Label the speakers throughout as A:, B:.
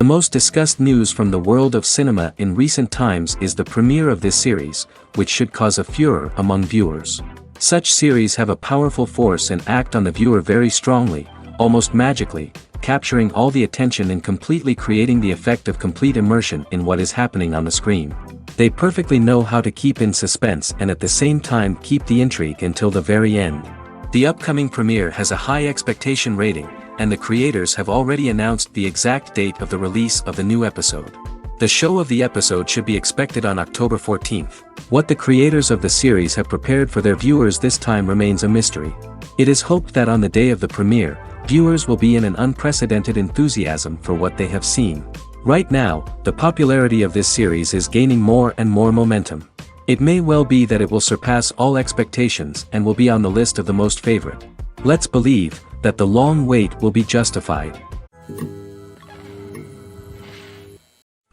A: most discussed news from the world of cinema in recent times is the premiere of this series, which should cause a furor among viewers. Such series have a powerful force and act on the viewer very strongly, almost magically, capturing all the attention and completely creating the effect of complete immersion in what is happening on the screen. They perfectly know how to keep in suspense and at the same time keep the intrigue until the very end. The upcoming premiere has a high expectation rating, and the creators have already announced the exact date of the release of the new episode. The show of the episode should be expected on October 14th. What the creators of the series have prepared for their viewers this time remains a mystery. It is hoped that on the day of the premiere, viewers will be in an unprecedented enthusiasm for what they have seen. Right now, the popularity of this series is gaining more and more momentum. It may well be that it will surpass all expectations and will be on the list of the most favorite. Let's believe that the long wait will be justified.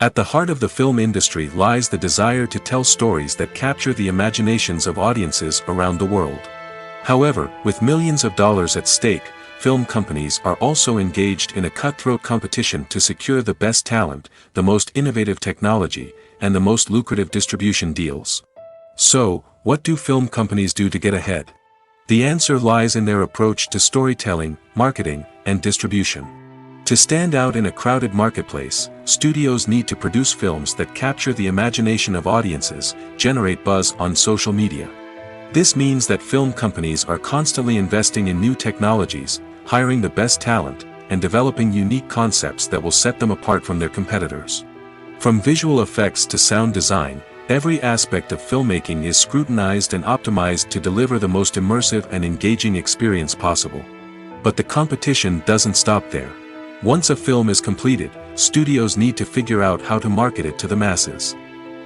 A: At the heart of the film industry lies the desire to tell stories that capture the imaginations of audiences around the world. However, with millions of dollars at stake, film companies are also engaged in a cutthroat competition to secure the best talent, the most innovative technology, and the most lucrative distribution deals. So, what do film companies do to get ahead? The answer lies in their approach to storytelling, marketing, and distribution. To stand out in a crowded marketplace, studios need to produce films that capture the imagination of audiences, generate buzz on social media. This means that film companies are constantly investing in new technologies, hiring the best talent, and developing unique concepts that will set them apart from their competitors. From visual effects to sound design, every aspect of filmmaking is scrutinized and optimized to deliver the most immersive and engaging experience possible. But the competition doesn't stop there. Once a film is completed, studios need to figure out how to market it to the masses.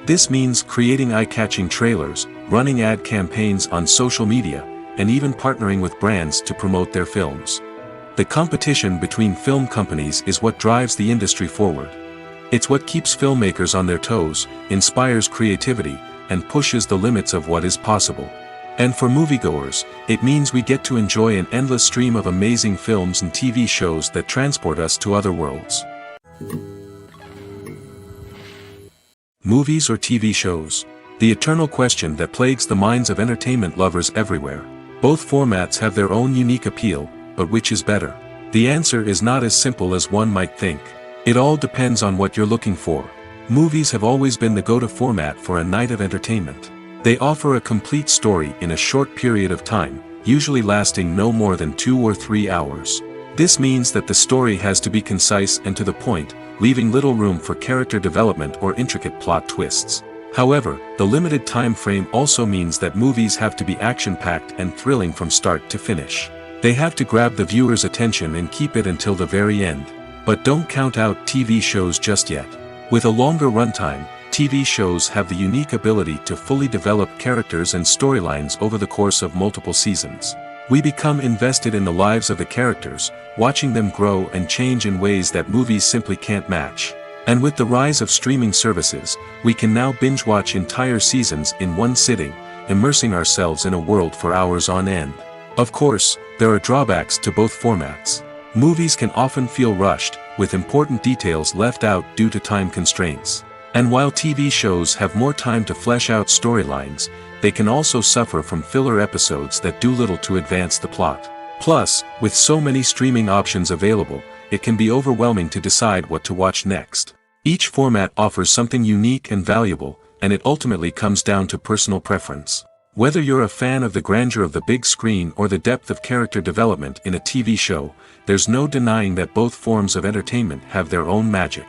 A: This means creating eye-catching trailers, running ad campaigns on social media, and even partnering with brands to promote their films. The competition between film companies is what drives the industry forward. It's what keeps filmmakers on their toes, inspires creativity, and pushes the limits of what is possible. And for moviegoers, it means we get to enjoy an endless stream of amazing films and TV shows that transport us to other worlds. Movies or TV shows? The eternal question that plagues the minds of entertainment lovers everywhere. Both formats have their own unique appeal, but which is better? The answer is not as simple as one might think. It all depends on what you're looking for. Movies have always been the go-to format for a night of entertainment. They offer a complete story in a short period of time, usually lasting no more than 2 or 3 hours. This means that the story has to be concise and to the point, leaving little room for character development or intricate plot twists. However, the limited time frame also means that movies have to be action-packed and thrilling from start to finish. They have to grab the viewer's attention and keep it until the very end. But don't count out TV shows just yet. With a longer runtime, TV shows have the unique ability to fully develop characters and storylines over the course of multiple seasons. We become invested in the lives of the characters, watching them grow and change in ways that movies simply can't match. And with the rise of streaming services, we can now binge-watch entire seasons in one sitting, immersing ourselves in a world for hours on end. Of course, there are drawbacks to both formats. Movies can often feel rushed, with important details left out due to time constraints. And while TV shows have more time to flesh out storylines, they can also suffer from filler episodes that do little to advance the plot. Plus, with so many streaming options available, it can be overwhelming to decide what to watch next. Each format offers something unique and valuable, and it ultimately comes down to personal preference. Whether you're a fan of the grandeur of the big screen or the depth of character development in a TV show, there's no denying that both forms of entertainment have their own magic.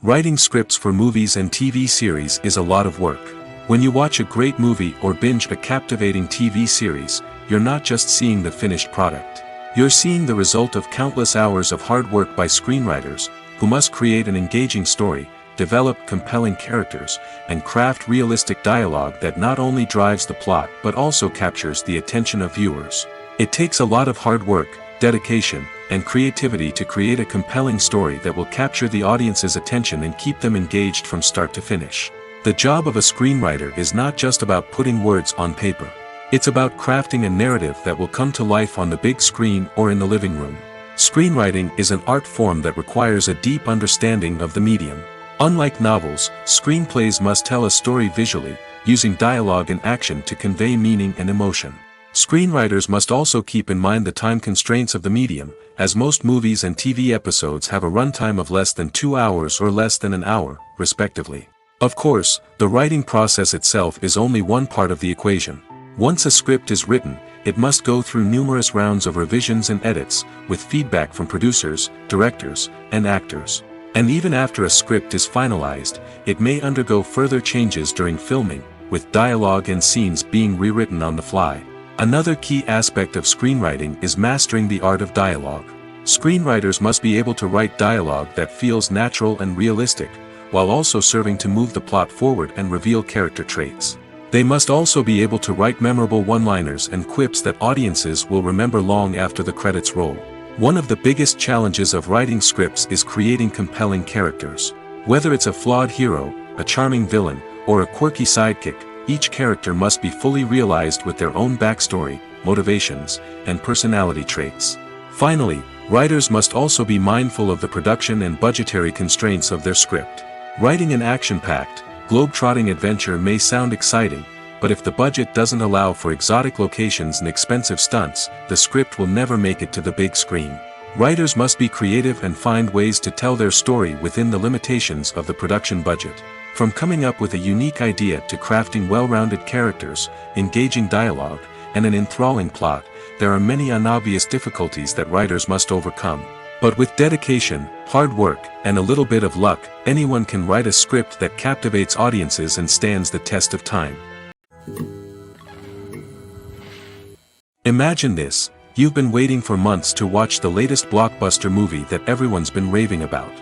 A: Writing scripts for movies and TV series is a lot of work. When you watch a great movie or binge a captivating TV series, you're not just seeing the finished product. You're seeing the result of countless hours of hard work by screenwriters, who must create an engaging story, develop compelling characters, and craft realistic dialogue that not only drives the plot but also captures the attention of viewers. It takes a lot of hard work, dedication, and creativity to create a compelling story that will capture the audience's attention and keep them engaged from start to finish. The job of a screenwriter is not just about putting words on paper. It's about crafting a narrative that will come to life on the big screen or in the living room. Screenwriting is an art form that requires a deep understanding of the medium. Unlike novels, screenplays must tell a story visually, using dialogue and action to convey meaning and emotion. Screenwriters must also keep in mind the time constraints of the medium, as most movies and TV episodes have a runtime of less than 2 hours or less than an hour, respectively. Of course, the writing process itself is only one part of the equation. Once a script is written, it must go through numerous rounds of revisions and edits, with feedback from producers, directors, and actors. And even after a script is finalized, it may undergo further changes during filming, with dialogue and scenes being rewritten on the fly. Another key aspect of screenwriting is mastering the art of dialogue. Screenwriters must be able to write dialogue that feels natural and realistic, while also serving to move the plot forward and reveal character traits. They must also be able to write memorable one-liners and quips that audiences will remember long after the credits roll. One of the biggest challenges of writing scripts is creating compelling characters. Whether it's a flawed hero, a charming villain, or a quirky sidekick, each character must be fully realized with their own backstory, motivations, and personality traits. Finally, writers must also be mindful of the production and budgetary constraints of their script. Writing an action-packed, globe-trotting adventure may sound exciting, but if the budget doesn't allow for exotic locations and expensive stunts, the script will never make it to the big screen. Writers must be creative and find ways to tell their story within the limitations of the production budget. From coming up with a unique idea to crafting well-rounded characters, engaging dialogue, and an enthralling plot, there are many unobvious difficulties that writers must overcome. But with dedication, hard work, and a little bit of luck, anyone can write a script that captivates audiences and stands the test of time. Imagine this: you've been waiting for months to watch the latest blockbuster movie that everyone's been raving about.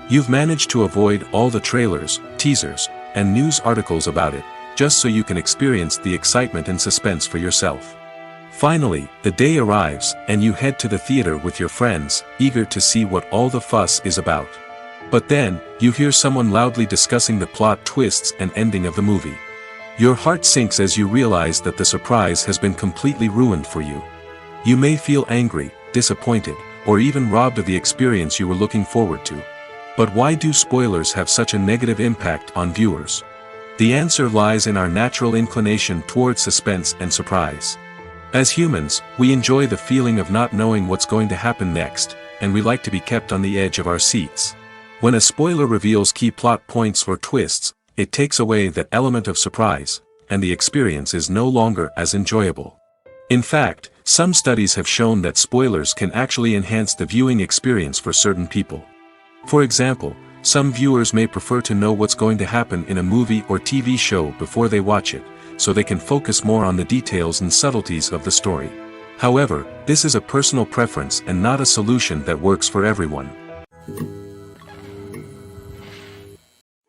A: You've managed to avoid all the trailers, teasers, and news articles about it, just so you can experience the excitement and suspense for yourself. Finally, the day arrives, and you head to the theater with your friends, eager to see what all the fuss is about. But then, you hear someone loudly discussing the plot twists and ending of the movie. Your heart sinks as you realize that the surprise has been completely ruined for you. You may feel angry, disappointed, or even robbed of the experience you were looking forward to. But why do spoilers have such a negative impact on viewers? The answer lies in our natural inclination toward suspense and surprise. As humans, we enjoy the feeling of not knowing what's going to happen next, and we like to be kept on the edge of our seats. When a spoiler reveals key plot points or twists, it takes away that element of surprise, and the experience is no longer as enjoyable. In fact, some studies have shown that spoilers can actually enhance the viewing experience for certain people. For example, some viewers may prefer to know what's going to happen in a movie or TV show before they watch it, so they can focus more on the details and subtleties of the story. However, this is a personal preference and not a solution that works for everyone.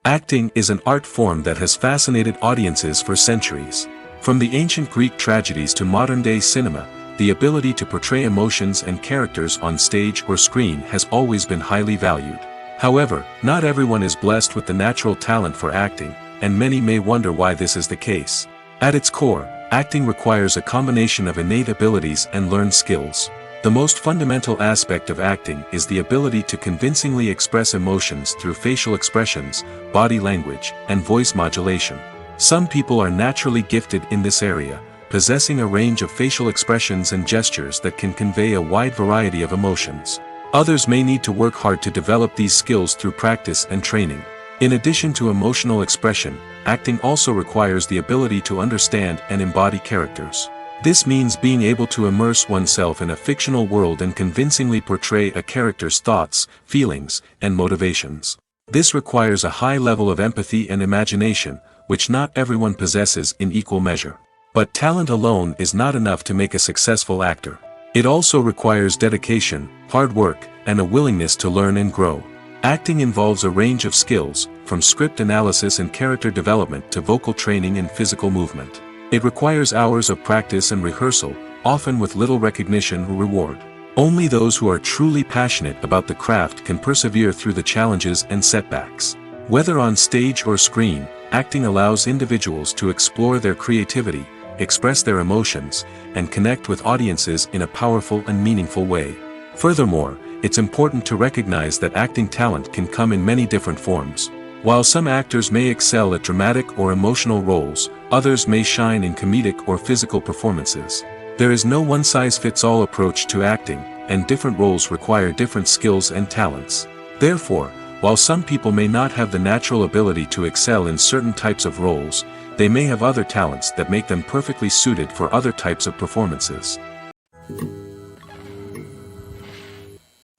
A: Acting is an art form that has fascinated audiences for centuries. From the ancient Greek tragedies to modern-day cinema, the ability to portray emotions and characters on stage or screen has always been highly valued. However, not everyone is blessed with the natural talent for acting, and many may wonder why this is the case. At its core, acting requires a combination of innate abilities and learned skills. The most fundamental aspect of acting is the ability to convincingly express emotions through facial expressions, body language, and voice modulation. Some people are naturally gifted in this area, possessing a range of facial expressions and gestures that can convey a wide variety of emotions. Others may need to work hard to develop these skills through practice and training. In addition to emotional expression, acting also requires the ability to understand and embody characters. This means being able to immerse oneself in a fictional world and convincingly portray a character's thoughts, feelings, and motivations. This requires a high level of empathy and imagination, which not everyone possesses in equal measure. But talent alone is not enough to make a successful actor. It also requires dedication, hard work, and a willingness to learn and grow. Acting involves a range of skills, from script analysis and character development to vocal training and physical movement. It requires hours of practice and rehearsal, often with little recognition or reward. Only those who are truly passionate about the craft can persevere through the challenges and setbacks. Whether on stage or screen, acting allows individuals to explore their creativity, express their emotions, and connect with audiences in a powerful and meaningful way. Furthermore, it's important to recognize that acting talent can come in many different forms. While some actors may excel at dramatic or emotional roles, others may shine in comedic or physical performances. There is no one-size-fits-all approach to acting, and different roles require different skills and talents. Therefore, while some people may not have the natural ability to excel in certain types of roles, they may have other talents that make them perfectly suited for other types of performances.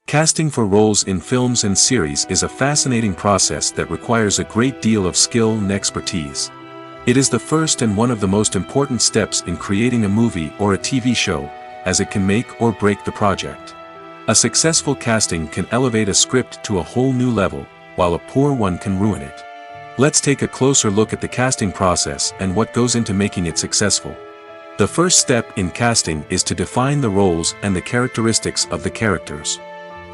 A: Casting for roles in films and series is a fascinating process that requires a great deal of skill and expertise. It is the first and one of the most important steps in creating a movie or a TV show, as it can make or break the project. A successful casting can elevate a script to a whole new level, while a poor one can ruin it. Let's take a closer look at the casting process and what goes into making it successful. The first step in casting is to define the roles and the characteristics of the characters.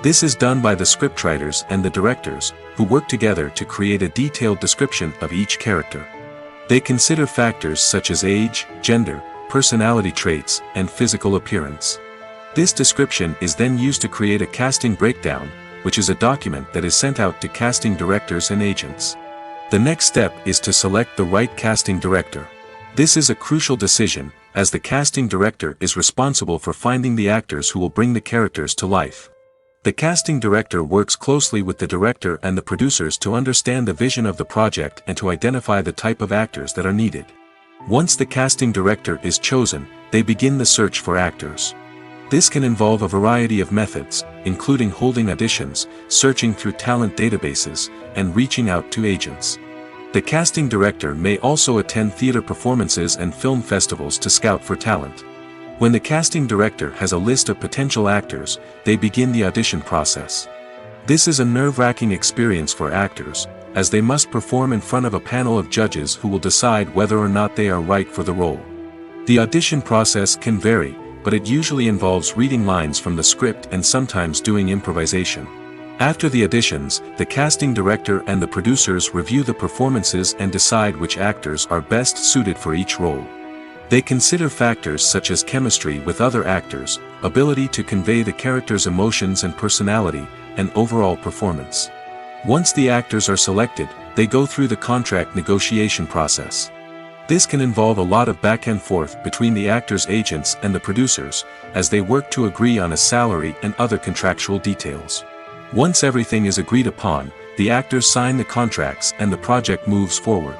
A: This is done by the scriptwriters and the directors, who work together to create a detailed description of each character. They consider factors such as age, gender, personality traits, and physical appearance. This description is then used to create a casting breakdown, which is a document that is sent out to casting directors and agents. The next step is to select the right casting director. This is a crucial decision, as the casting director is responsible for finding the actors who will bring the characters to life. The casting director works closely with the director and the producers to understand the vision of the project and to identify the type of actors that are needed. Once the casting director is chosen, they begin the search for actors. This can involve a variety of methods, including holding auditions, searching through talent databases, and reaching out to agents. The casting director may also attend theater performances and film festivals to scout for talent. When the casting director has a list of potential actors, they begin the audition process. This is a nerve-wracking experience for actors, as they must perform in front of a panel of judges who will decide whether or not they are right for the role. The audition process can vary, but it usually involves reading lines from the script and sometimes doing improvisation. After the auditions, the casting director and the producers review the performances and decide which actors are best suited for each role. They consider factors such as chemistry with other actors, ability to convey the character's emotions and personality, and overall performance. Once the actors are selected, they go through the contract negotiation process. This can involve a lot of back and forth between the actors' agents and the producers, as they work to agree on a salary and other contractual details. Once everything is agreed upon, the actors sign the contracts and the project moves forward.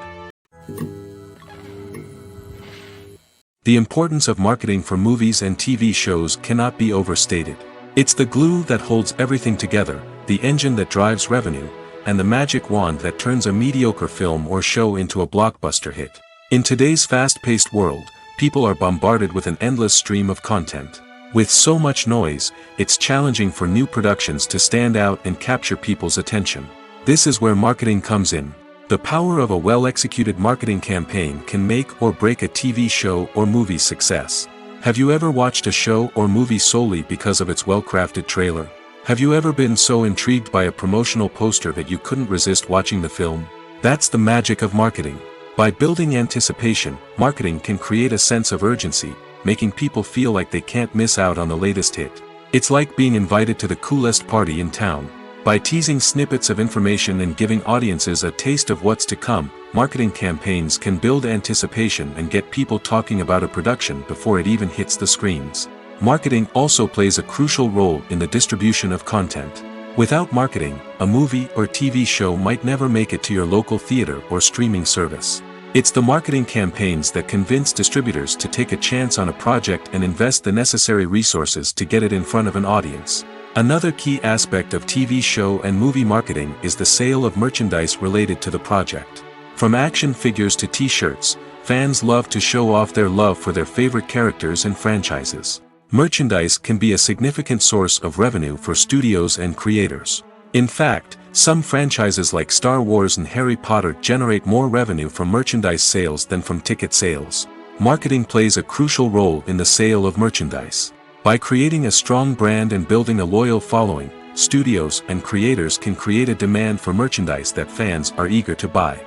A: The importance of marketing for movies and TV shows cannot be overstated. It's the glue that holds everything together, the engine that drives revenue, and the magic wand that turns a mediocre film or show into a blockbuster hit. In today's fast-paced world, people are bombarded with an endless stream of content. With so much noise, it's challenging for new productions to stand out and capture people's attention. This is where marketing comes in. The power of a well-executed marketing campaign can make or break a TV show or movie's success. Have you ever watched a show or movie solely because of its well-crafted trailer? Have you ever been so intrigued by a promotional poster that you couldn't resist watching the film? That's the magic of marketing. By building anticipation, marketing can create a sense of urgency, making people feel like they can't miss out on the latest hit. It's like being invited to the coolest party in town. By teasing snippets of information and giving audiences a taste of what's to come, marketing campaigns can build anticipation and get people talking about a production before it even hits the screens. Marketing also plays a crucial role in the distribution of content. Without marketing, a movie or TV show might never make it to your local theater or streaming service. It's the marketing campaigns that convince distributors to take a chance on a project and invest the necessary resources to get it in front of an audience. Another key aspect of TV show and movie marketing is the sale of merchandise related to the project. From action figures to t-shirts, fans love to show off their love for their favorite characters and franchises. Merchandise can be a significant source of revenue for studios and creators. In fact, some franchises like Star Wars and Harry Potter generate more revenue from merchandise sales than from ticket sales. Marketing plays a crucial role in the sale of merchandise. By creating a strong brand and building a loyal following, studios and creators can create a demand for merchandise that fans are eager to buy.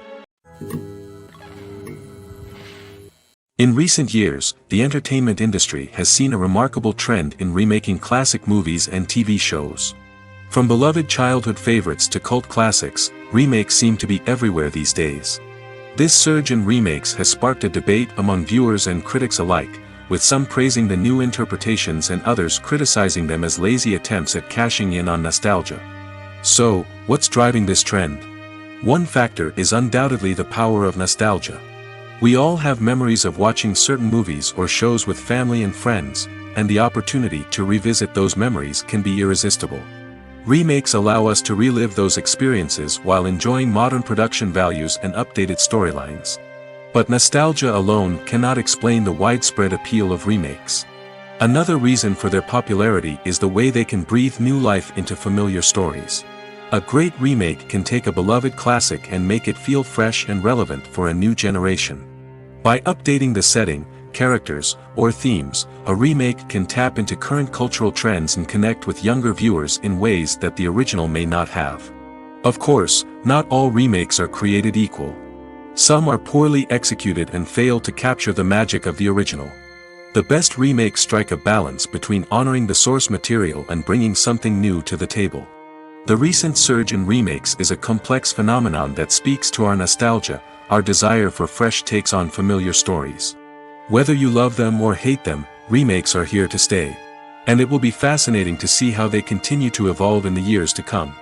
A: In recent years, the entertainment industry has seen a remarkable trend in remaking classic movies and TV shows. From beloved childhood favorites to cult classics, remakes seem to be everywhere these days. This surge in remakes has sparked a debate among viewers and critics alike, with some praising the new interpretations and others criticizing them as lazy attempts at cashing in on nostalgia. So, what's driving this trend? One factor is undoubtedly the power of nostalgia. We all have memories of watching certain movies or shows with family and friends, and the opportunity to revisit those memories can be irresistible. Remakes allow us to relive those experiences while enjoying modern production values and updated storylines. But nostalgia alone cannot explain the widespread appeal of remakes. Another reason for their popularity is the way they can breathe new life into familiar stories. A great remake can take a beloved classic and make it feel fresh and relevant for a new generation. By updating the setting, characters, or themes, a remake can tap into current cultural trends and connect with younger viewers in ways that the original may not have. Of course, not all remakes are created equal. Some are poorly executed and fail to capture the magic of the original. The best remakes strike a balance between honoring the source material and bringing something new to the table. The recent surge in remakes is a complex phenomenon that speaks to our nostalgia, our desire for fresh takes on familiar stories. Whether you love them or hate them, remakes are here to stay. And it will be fascinating to see how they continue to evolve in the years to come.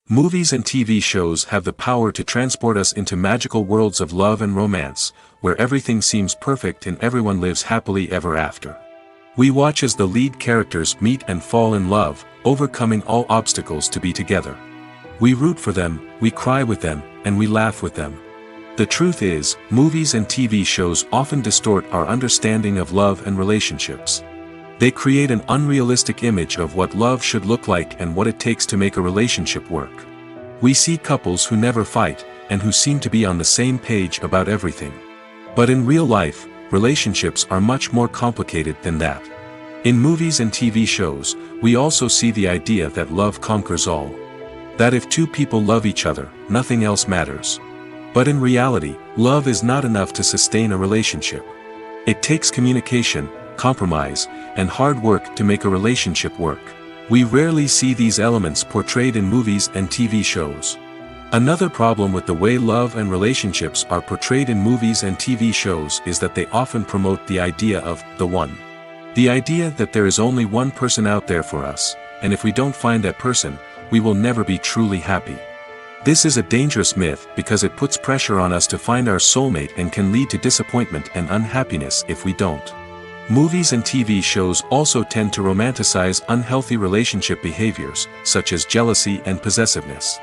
A: Movies and TV shows have the power to transport us into magical worlds of love and romance, where everything seems perfect and everyone lives happily ever after. We watch as the lead characters meet and fall in love, overcoming all obstacles to be together. We root for them, we cry with them, and we laugh with them. The truth is, movies and TV shows often distort our understanding of love and relationships. They create an unrealistic image of what love should look like and what it takes to make a relationship work. We see couples who never fight, and who seem to be on the same page about everything. But in real life, relationships are much more complicated than that. In movies and TV shows, we also see the idea that love conquers all. That if two people love each other, nothing else matters. But in reality, love is not enough to sustain a relationship. It takes communication, compromise, and hard work to make a relationship work. We rarely see these elements portrayed in movies and TV shows. Another problem with the way love and relationships are portrayed in movies and TV shows is that they often promote the idea of the one. The idea that there is only one person out there for us, and if we don't find that person, we will never be truly happy. This is a dangerous myth because it puts pressure on us to find our soulmate and can lead to disappointment and unhappiness if we don't. Movies and TV shows also tend to romanticize unhealthy relationship behaviors, such as jealousy and possessiveness.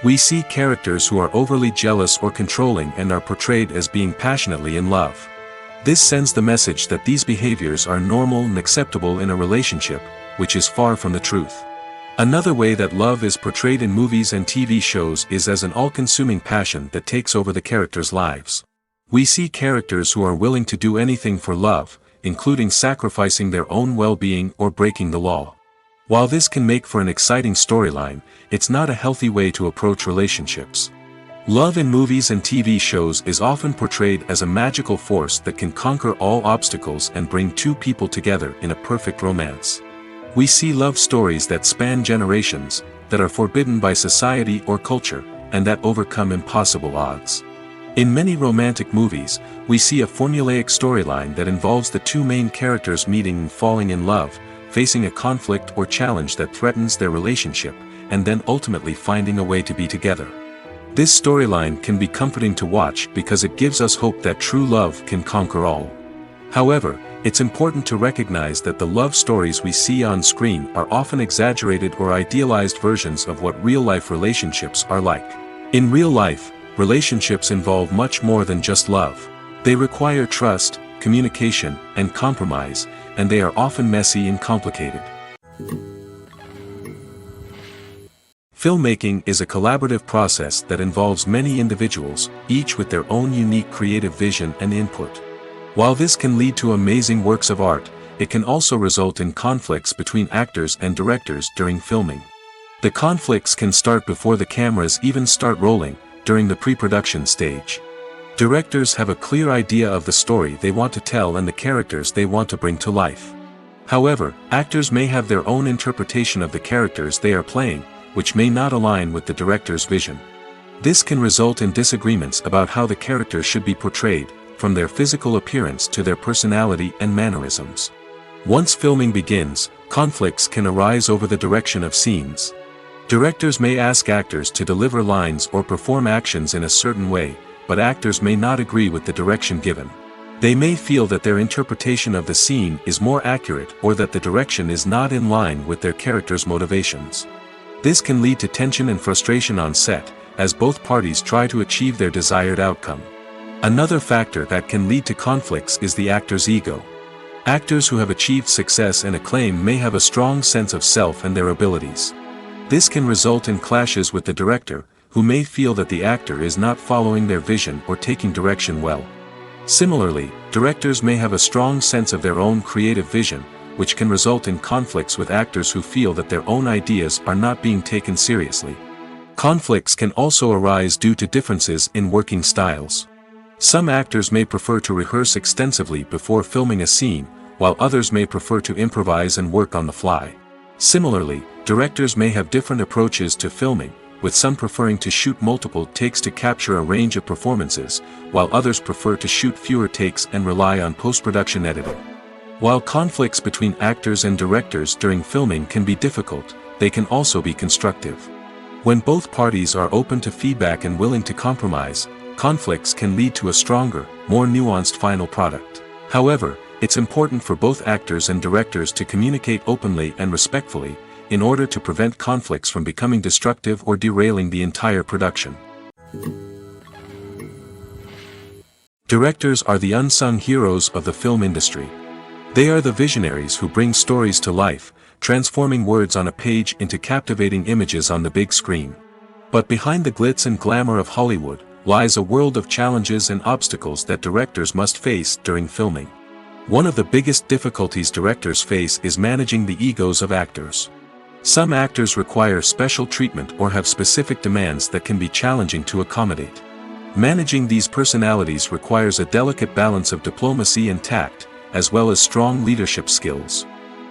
A: We see characters who are overly jealous or controlling and are portrayed as being passionately in love. This sends the message that these behaviors are normal and acceptable in a relationship, which is far from the truth. Another way that love is portrayed in movies and TV shows is as an all-consuming passion that takes over the characters' lives. We see characters who are willing to do anything for love, including sacrificing their own well-being or breaking the law. While this can make for an exciting storyline, it's not a healthy way to approach relationships. Love in movies and TV shows is often portrayed as a magical force that can conquer all obstacles and bring two people together in a perfect romance. We see love stories that span generations, that are forbidden by society or culture, and that overcome impossible odds. In many romantic movies, we see a formulaic storyline that involves the two main characters meeting and falling in love, facing a conflict or challenge that threatens their relationship, and then ultimately finding a way to be together. This storyline can be comforting to watch because it gives us hope that true love can conquer all. However, it's important to recognize that the love stories we see on screen are often exaggerated or idealized versions of what real-life relationships are like. In real life, relationships involve much more than just love. They require trust, communication, and compromise, and they are often messy and complicated. Filmmaking is a collaborative process that involves many individuals, each with their own unique creative vision and input. While this can lead to amazing works of art, it can also result in conflicts between actors and directors during filming. The conflicts can start before the cameras even start rolling, during the pre-production stage. Directors have a clear idea of the story they want to tell and the characters they want to bring to life. However, actors may have their own interpretation of the characters they are playing, which may not align with the director's vision. This can result in disagreements about how the character should be portrayed, from their physical appearance to their personality and mannerisms. Once filming begins, conflicts can arise over the direction of scenes. Directors may ask actors to deliver lines or perform actions in a certain way, but actors may not agree with the direction given. They may feel that their interpretation of the scene is more accurate or that the direction is not in line with their character's motivations. This can lead to tension and frustration on set, as both parties try to achieve their desired outcome. Another factor that can lead to conflicts is the actor's ego. Actors who have achieved success and acclaim may have a strong sense of self and their abilities. This can result in clashes with the director, who may feel that the actor is not following their vision or taking direction well. Similarly, directors may have a strong sense of their own creative vision, which can result in conflicts with actors who feel that their own ideas are not being taken seriously. Conflicts can also arise due to differences in working styles. Some actors may prefer to rehearse extensively before filming a scene, while others may prefer to improvise and work on the fly. Similarly, directors may have different approaches to filming, with some preferring to shoot multiple takes to capture a range of performances, while others prefer to shoot fewer takes and rely on post-production editing. While conflicts between actors and directors during filming can be difficult, they can also be constructive. When both parties are open to feedback and willing to compromise, conflicts can lead to a stronger, more nuanced final product. However, it's important for both actors and directors to communicate openly and respectfully, in order to prevent conflicts from becoming destructive or derailing the entire production. Directors are the unsung heroes of the film industry. They are the visionaries who bring stories to life, transforming words on a page into captivating images on the big screen. But behind the glitz and glamour of Hollywood, lies a world of challenges and obstacles that directors must face during filming. One of the biggest difficulties directors face is managing the egos of actors. Some actors require special treatment or have specific demands that can be challenging to accommodate. Managing these personalities requires a delicate balance of diplomacy and tact, as well as strong leadership skills.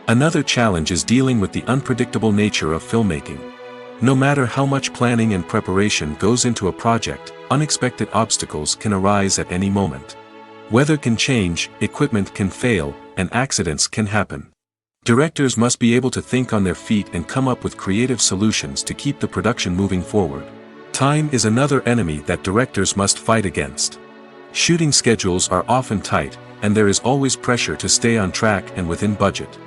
A: Another challenge is dealing with the unpredictable nature of filmmaking. No matter how much planning and preparation goes into a project, unexpected obstacles can arise at any moment. Weather can change, equipment can fail, and accidents can happen. Directors must be able to think on their feet and come up with creative solutions to keep the production moving forward. Time is another enemy that directors must fight against. Shooting schedules are often tight, and there is always pressure to stay on track and within budget.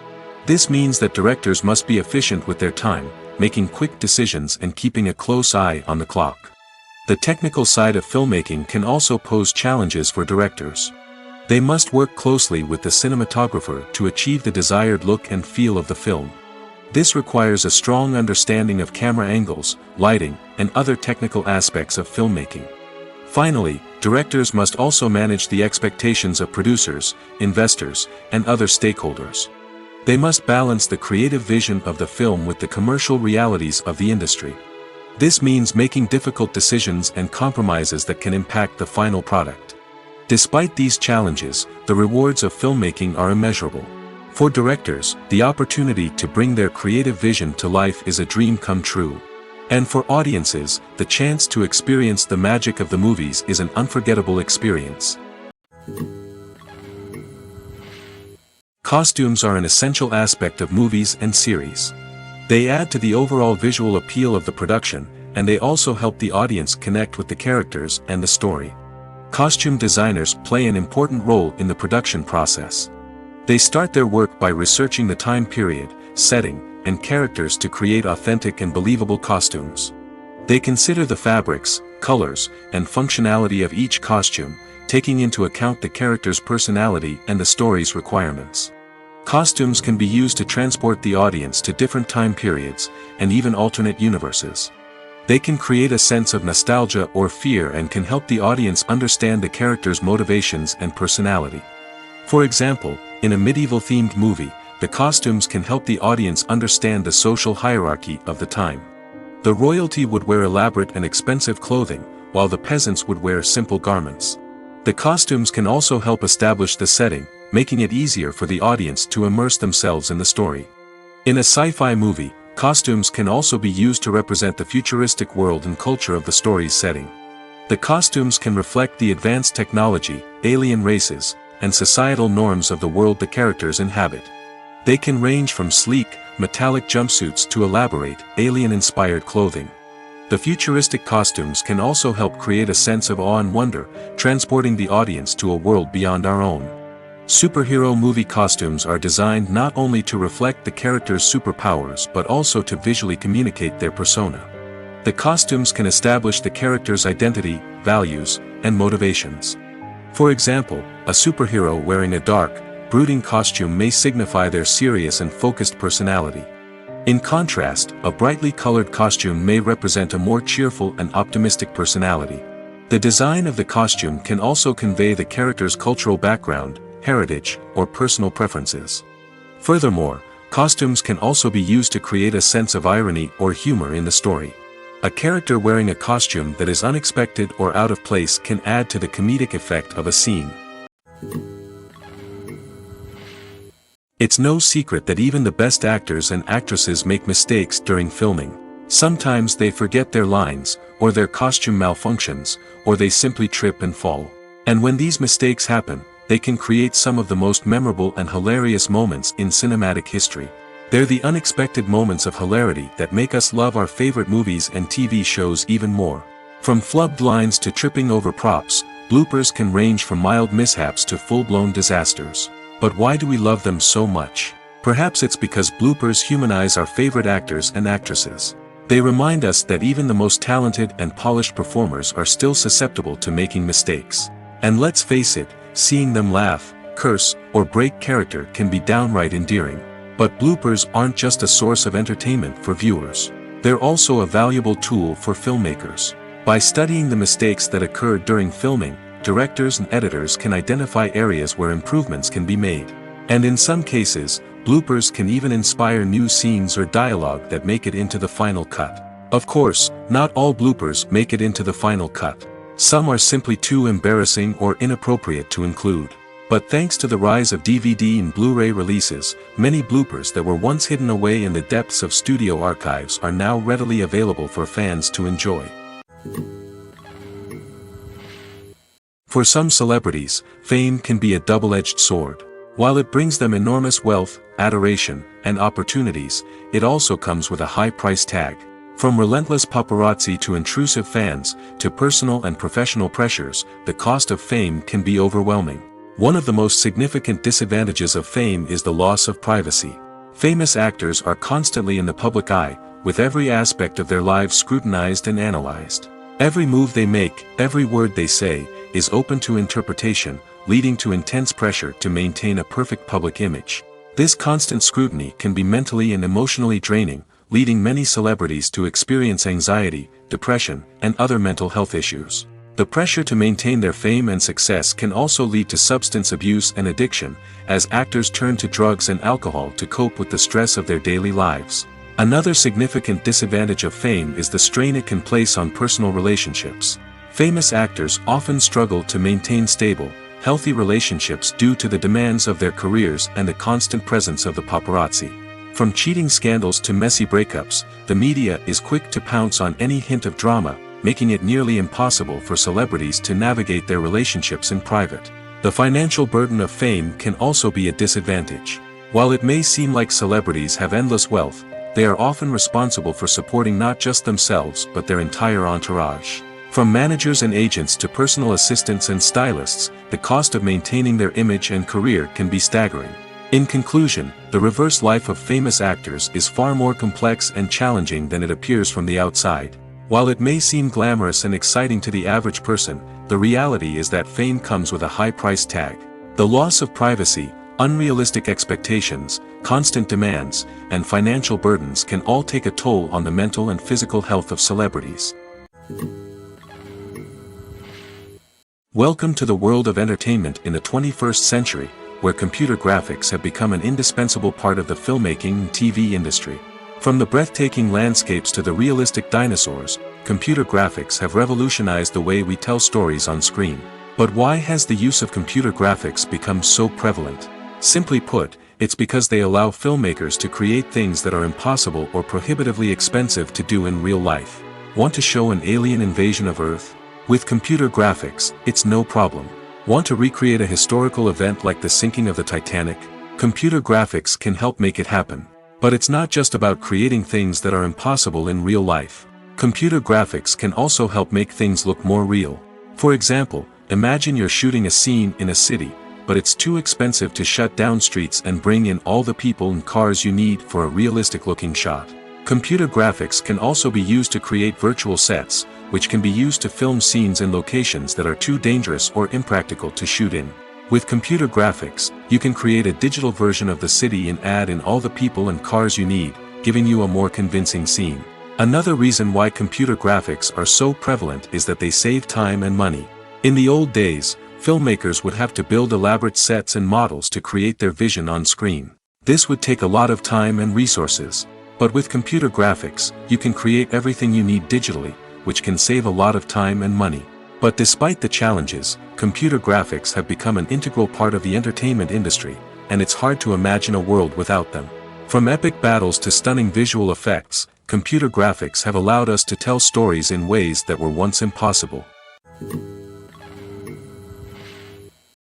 A: This means that directors must be efficient with their time, making quick decisions and keeping a close eye on the clock. The technical side of filmmaking can also pose challenges for directors. They must work closely with the cinematographer to achieve the desired look and feel of the film. This requires a strong understanding of camera angles, lighting, and other technical aspects of filmmaking. Finally, directors must also manage the expectations of producers, investors, and other stakeholders. They must balance the creative vision of the film with the commercial realities of the industry. This means making difficult decisions and compromises that can impact the final product. Despite these challenges, the rewards of filmmaking are immeasurable. For directors, the opportunity to bring their creative vision to life is a dream come true. And for audiences, the chance to experience the magic of the movies is an unforgettable experience. Costumes are an essential aspect of movies and series. They add to the overall visual appeal of the production, and they also help the audience connect with the characters and the story. Costume designers play an important role in the production process. They start their work by researching the time period, setting, and characters to create authentic and believable costumes. They consider the fabrics, colors, and functionality of each costume, taking into account the character's personality and the story's requirements. Costumes can be used to transport the audience to different time periods, and even alternate universes. They can create a sense of nostalgia or fear and can help the audience understand the character's motivations and personality. For example, in a medieval-themed movie, the costumes can help the audience understand the social hierarchy of the time. The royalty would wear elaborate and expensive clothing, while the peasants would wear simple garments. The costumes can also help establish the setting, making it easier for the audience to immerse themselves in the story. In a sci-fi movie, costumes can also be used to represent the futuristic world and culture of the story's setting. The costumes can reflect the advanced technology, alien races, and societal norms of the world the characters inhabit. They can range from sleek, metallic jumpsuits to elaborate, alien-inspired clothing. The futuristic costumes can also help create a sense of awe and wonder, transporting the audience to a world beyond our own. Superhero movie costumes are designed not only to reflect the character's superpowers but also to visually communicate their persona. The costumes can establish the character's identity, values, and motivations. For example, a superhero wearing a dark, brooding costume may signify their serious and focused personality. In contrast, a brightly colored costume may represent a more cheerful and optimistic personality. The design of the costume can also convey the character's cultural background, heritage, or personal preferences. Furthermore, costumes can also be used to create a sense of irony or humor in the story. A character wearing a costume that is unexpected or out of place can add to the comedic effect of a scene. It's no secret that even the best actors and actresses make mistakes during filming. Sometimes they forget their lines, or their costume malfunctions, or they simply trip and fall. And when these mistakes happen, they can create some of the most memorable and hilarious moments in cinematic history. They're the unexpected moments of hilarity that make us love our favorite movies and TV shows even more. From flubbed lines to tripping over props, bloopers can range from mild mishaps to full-blown disasters. But why do we love them so much? Perhaps it's because bloopers humanize our favorite actors and actresses. They remind us that even the most talented and polished performers are still susceptible to making mistakes. And let's face it, seeing them laugh, curse, or break character can be downright endearing. But bloopers aren't just a source of entertainment for viewers. They're also a valuable tool for filmmakers. By studying the mistakes that occurred during filming, directors and editors can identify areas where improvements can be made. And in some cases, bloopers can even inspire new scenes or dialogue that make it into the final cut. Of course, not all bloopers make it into the final cut. Some are simply too embarrassing or inappropriate to include. But thanks to the rise of DVD and Blu-ray releases, many bloopers that were once hidden away in the depths of studio archives are now readily available for fans to enjoy. For some celebrities, fame can be a double-edged sword. While it brings them enormous wealth, adoration, and opportunities, it also comes with a high price tag. From relentless paparazzi to intrusive fans, to personal and professional pressures, the cost of fame can be overwhelming. One of the most significant disadvantages of fame is the loss of privacy. Famous actors are constantly in the public eye, with every aspect of their lives scrutinized and analyzed. Every move they make, every word they say, is open to interpretation, leading to intense pressure to maintain a perfect public image. This constant scrutiny can be mentally and emotionally draining, leading many celebrities to experience anxiety, depression, and other mental health issues. The pressure to maintain their fame and success can also lead to substance abuse and addiction, as actors turn to drugs and alcohol to cope with the stress of their daily lives. Another significant disadvantage of fame is the strain it can place on personal relationships. Famous actors often struggle to maintain stable, healthy relationships due to the demands of their careers and the constant presence of the paparazzi. From cheating scandals to messy breakups, the media is quick to pounce on any hint of drama, making it nearly impossible for celebrities to navigate their relationships in private. The financial burden of fame can also be a disadvantage. While it may seem like celebrities have endless wealth, they are often responsible for supporting not just themselves but their entire entourage. From managers and agents to personal assistants and stylists, the cost of maintaining their image and career can be staggering. In conclusion, the reverse life of famous actors is far more complex and challenging than it appears from the outside. While it may seem glamorous and exciting to the average person, the reality is that fame comes with a high price tag. The loss of privacy, unrealistic expectations, constant demands, and financial burdens can all take a toll on the mental and physical health of celebrities. Welcome to the world of entertainment in the 21st century, where computer graphics have become an indispensable part of the filmmaking and TV industry. From the breathtaking landscapes to the realistic dinosaurs, computer graphics have revolutionized the way we tell stories on screen. But why has the use of computer graphics become so prevalent? Simply put, it's because they allow filmmakers to create things that are impossible or prohibitively expensive to do in real life. Want to show an alien invasion of Earth? With computer graphics, it's no problem. Want to recreate a historical event like the sinking of the Titanic? Computer graphics can help make it happen. But it's not just about creating things that are impossible in real life. Computer graphics can also help make things look more real. For example, imagine you're shooting a scene in a city, but it's too expensive to shut down streets and bring in all the people and cars you need for a realistic-looking shot. Computer graphics can also be used to create virtual sets, which can be used to film scenes in locations that are too dangerous or impractical to shoot in. With computer graphics, you can create a digital version of the city and add in all the people and cars you need, giving you a more convincing scene. Another reason why computer graphics are so prevalent is that they save time and money. In the old days, filmmakers would have to build elaborate sets and models to create their vision on screen. This would take a lot of time and resources. But with computer graphics, you can create everything you need digitally, which can save a lot of time and money. But despite the challenges, computer graphics have become an integral part of the entertainment industry, and it's hard to imagine a world without them. From epic battles to stunning visual effects, computer graphics have allowed us to tell stories in ways that were once impossible.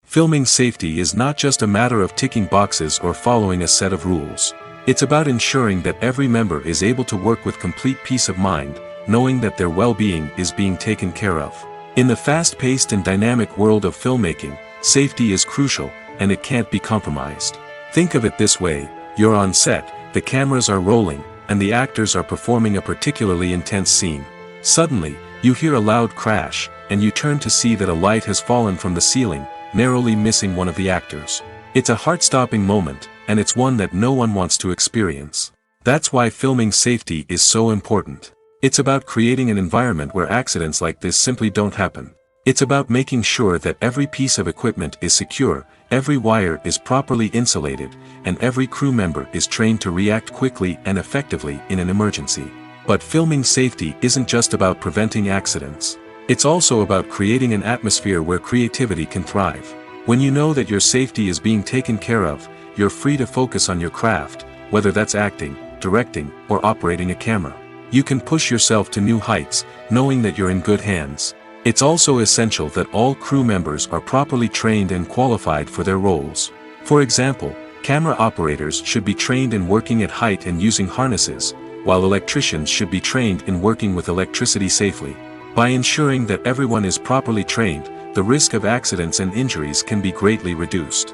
A: Filming safety is not just a matter of ticking boxes or following a set of rules. It's about ensuring that every member is able to work with complete peace of mind, knowing that their well-being is being taken care of. In the fast-paced and dynamic world of filmmaking, safety is crucial, and it can't be compromised. Think of it this way: you're on set, the cameras are rolling, and the actors are performing a particularly intense scene. Suddenly, you hear a loud crash, and you turn to see that a light has fallen from the ceiling, narrowly missing one of the actors. It's a heart-stopping moment, and it's one that no one wants to experience. That's why filming safety is so important. It's about creating an environment where accidents like this simply don't happen. It's about making sure that every piece of equipment is secure, every wire is properly insulated, and every crew member is trained to react quickly and effectively in an emergency. But filming safety isn't just about preventing accidents. It's also about creating an atmosphere where creativity can thrive. When you know that your safety is being taken care of, you're free to focus on your craft, whether that's acting, directing, or operating a camera. You can push yourself to new heights, knowing that you're in good hands. It's also essential that all crew members are properly trained and qualified for their roles. For example, camera operators should be trained in working at height and using harnesses, while electricians should be trained in working with electricity safely. By ensuring that everyone is properly trained, the risk of accidents and injuries can be greatly reduced.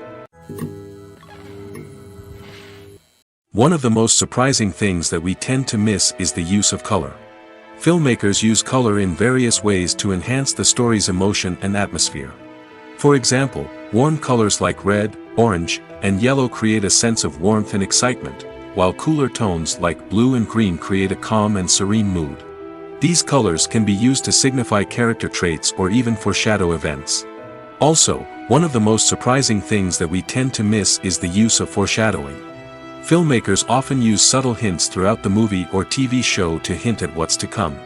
A: One of the most surprising things that we tend to miss is the use of color. Filmmakers use color in various ways to enhance the story's emotion and atmosphere. For example, warm colors like red, orange, and yellow create a sense of warmth and excitement, while cooler tones like blue and green create a calm and serene mood. These colors can be used to signify character traits or even foreshadow events. Also, one of the most surprising things that we tend to miss is the use of foreshadowing. Filmmakers often use subtle hints throughout the movie or TV show to hint at what's to come.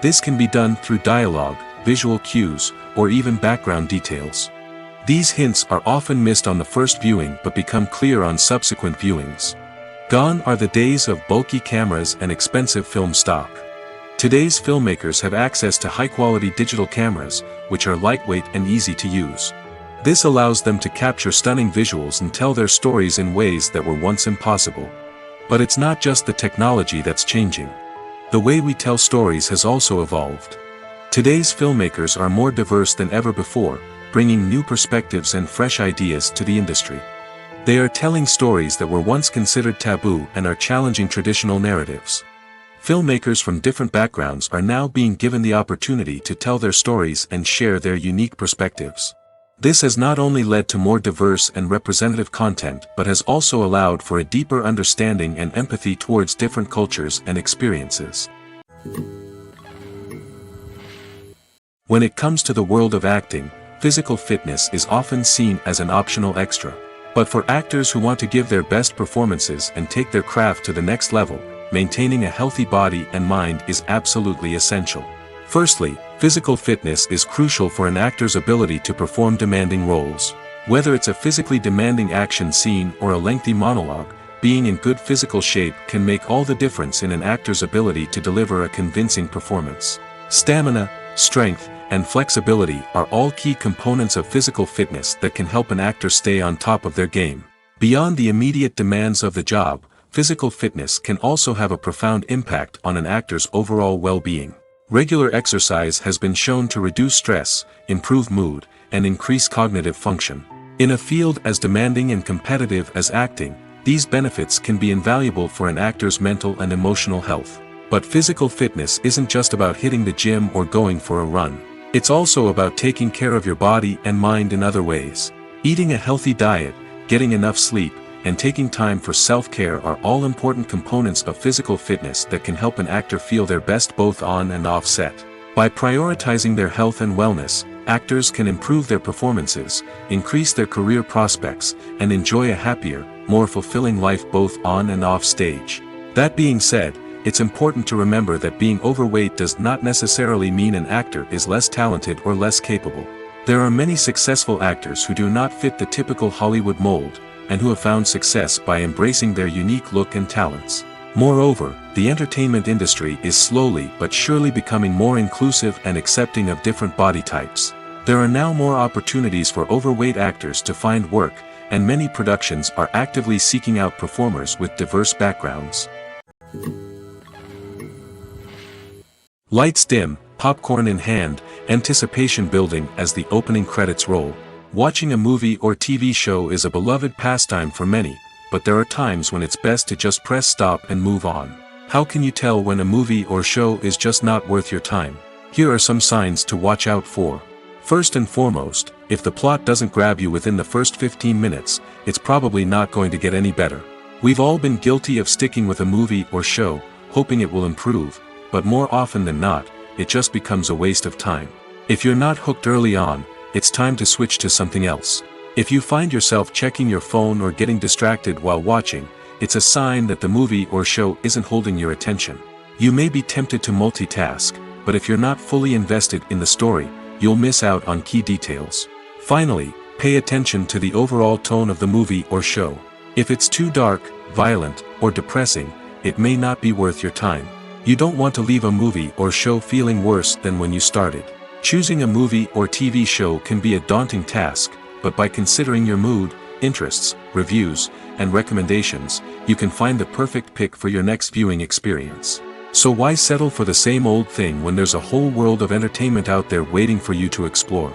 A: This can be done through dialogue, visual cues, or even background details. These hints are often missed on the first viewing but become clear on subsequent viewings. Gone are the days of bulky cameras and expensive film stock. Today's filmmakers have access to high-quality digital cameras, which are lightweight and easy to use. This allows them to capture stunning visuals and tell their stories in ways that were once impossible. But it's not just the technology that's changing. The way we tell stories has also evolved. Today's filmmakers are more diverse than ever before, bringing new perspectives and fresh ideas to the industry. They are telling stories that were once considered taboo and are challenging traditional narratives. Filmmakers from different backgrounds are now being given the opportunity to tell their stories and share their unique perspectives. This has not only led to more diverse and representative content but has also allowed for a deeper understanding and empathy towards different cultures and experiences. When it comes to the world of acting, physical fitness is often seen as an optional extra. But for actors who want to give their best performances and take their craft to the next level, maintaining a healthy body and mind is absolutely essential. Firstly, Physical fitness is crucial for an actor's ability to perform demanding roles. Whether it's a physically demanding action scene or a lengthy monologue, being in good physical shape can make all the difference in an actor's ability to deliver a convincing performance. Stamina, strength, and flexibility are all key components of physical fitness that can help an actor stay on top of their game. Beyond the immediate demands of the job, physical fitness can also have a profound impact on an actor's overall well-being. Regular exercise has been shown to reduce stress, improve mood, and increase cognitive function. In a field as demanding and competitive as acting, these benefits can be invaluable for an actor's mental and emotional health. But physical fitness isn't just about hitting the gym or going for a run. It's also about taking care of your body and mind in other ways. Eating a healthy diet, getting enough sleep, and taking time for self-care are all important components of physical fitness that can help an actor feel their best both on and off set. By prioritizing their health and wellness, actors can improve their performances, increase their career prospects, and enjoy a happier, more fulfilling life both on and off stage. That being said, it's important to remember that being overweight does not necessarily mean an actor is less talented or less capable. There are many successful actors who do not fit the typical Hollywood mold, and who have found success by embracing their unique look and talents. Moreover, the entertainment industry is slowly but surely becoming more inclusive and accepting of different body types. There are now more opportunities for overweight actors to find work, and many productions are actively seeking out performers with diverse backgrounds. Lights dim, popcorn in hand, anticipation building as the opening credits roll. Watching a movie or TV show is a beloved pastime for many, but there are times when it's best to just press stop and move on. How can you tell when a movie or show is just not worth your time? Here are some signs to watch out for. First and foremost, if the plot doesn't grab you within the first 15 minutes, it's probably not going to get any better. We've all been guilty of sticking with a movie or show, hoping it will improve, but more often than not, it just becomes a waste of time. If you're not hooked early on, it's time to switch to something else. If you find yourself checking your phone or getting distracted while watching, it's a sign that the movie or show isn't holding your attention. You may be tempted to multitask, but if you're not fully invested in the story, you'll miss out on key details. Finally, pay attention to the overall tone of the movie or show. If it's too dark, violent, or depressing, it may not be worth your time. You don't want to leave a movie or show feeling worse than when you started. Choosing a movie or TV show can be a daunting task, but by considering your mood, interests, reviews, and recommendations, you can find the perfect pick for your next viewing experience. So why settle for the same old thing when there's a whole world of entertainment out there waiting for you to explore?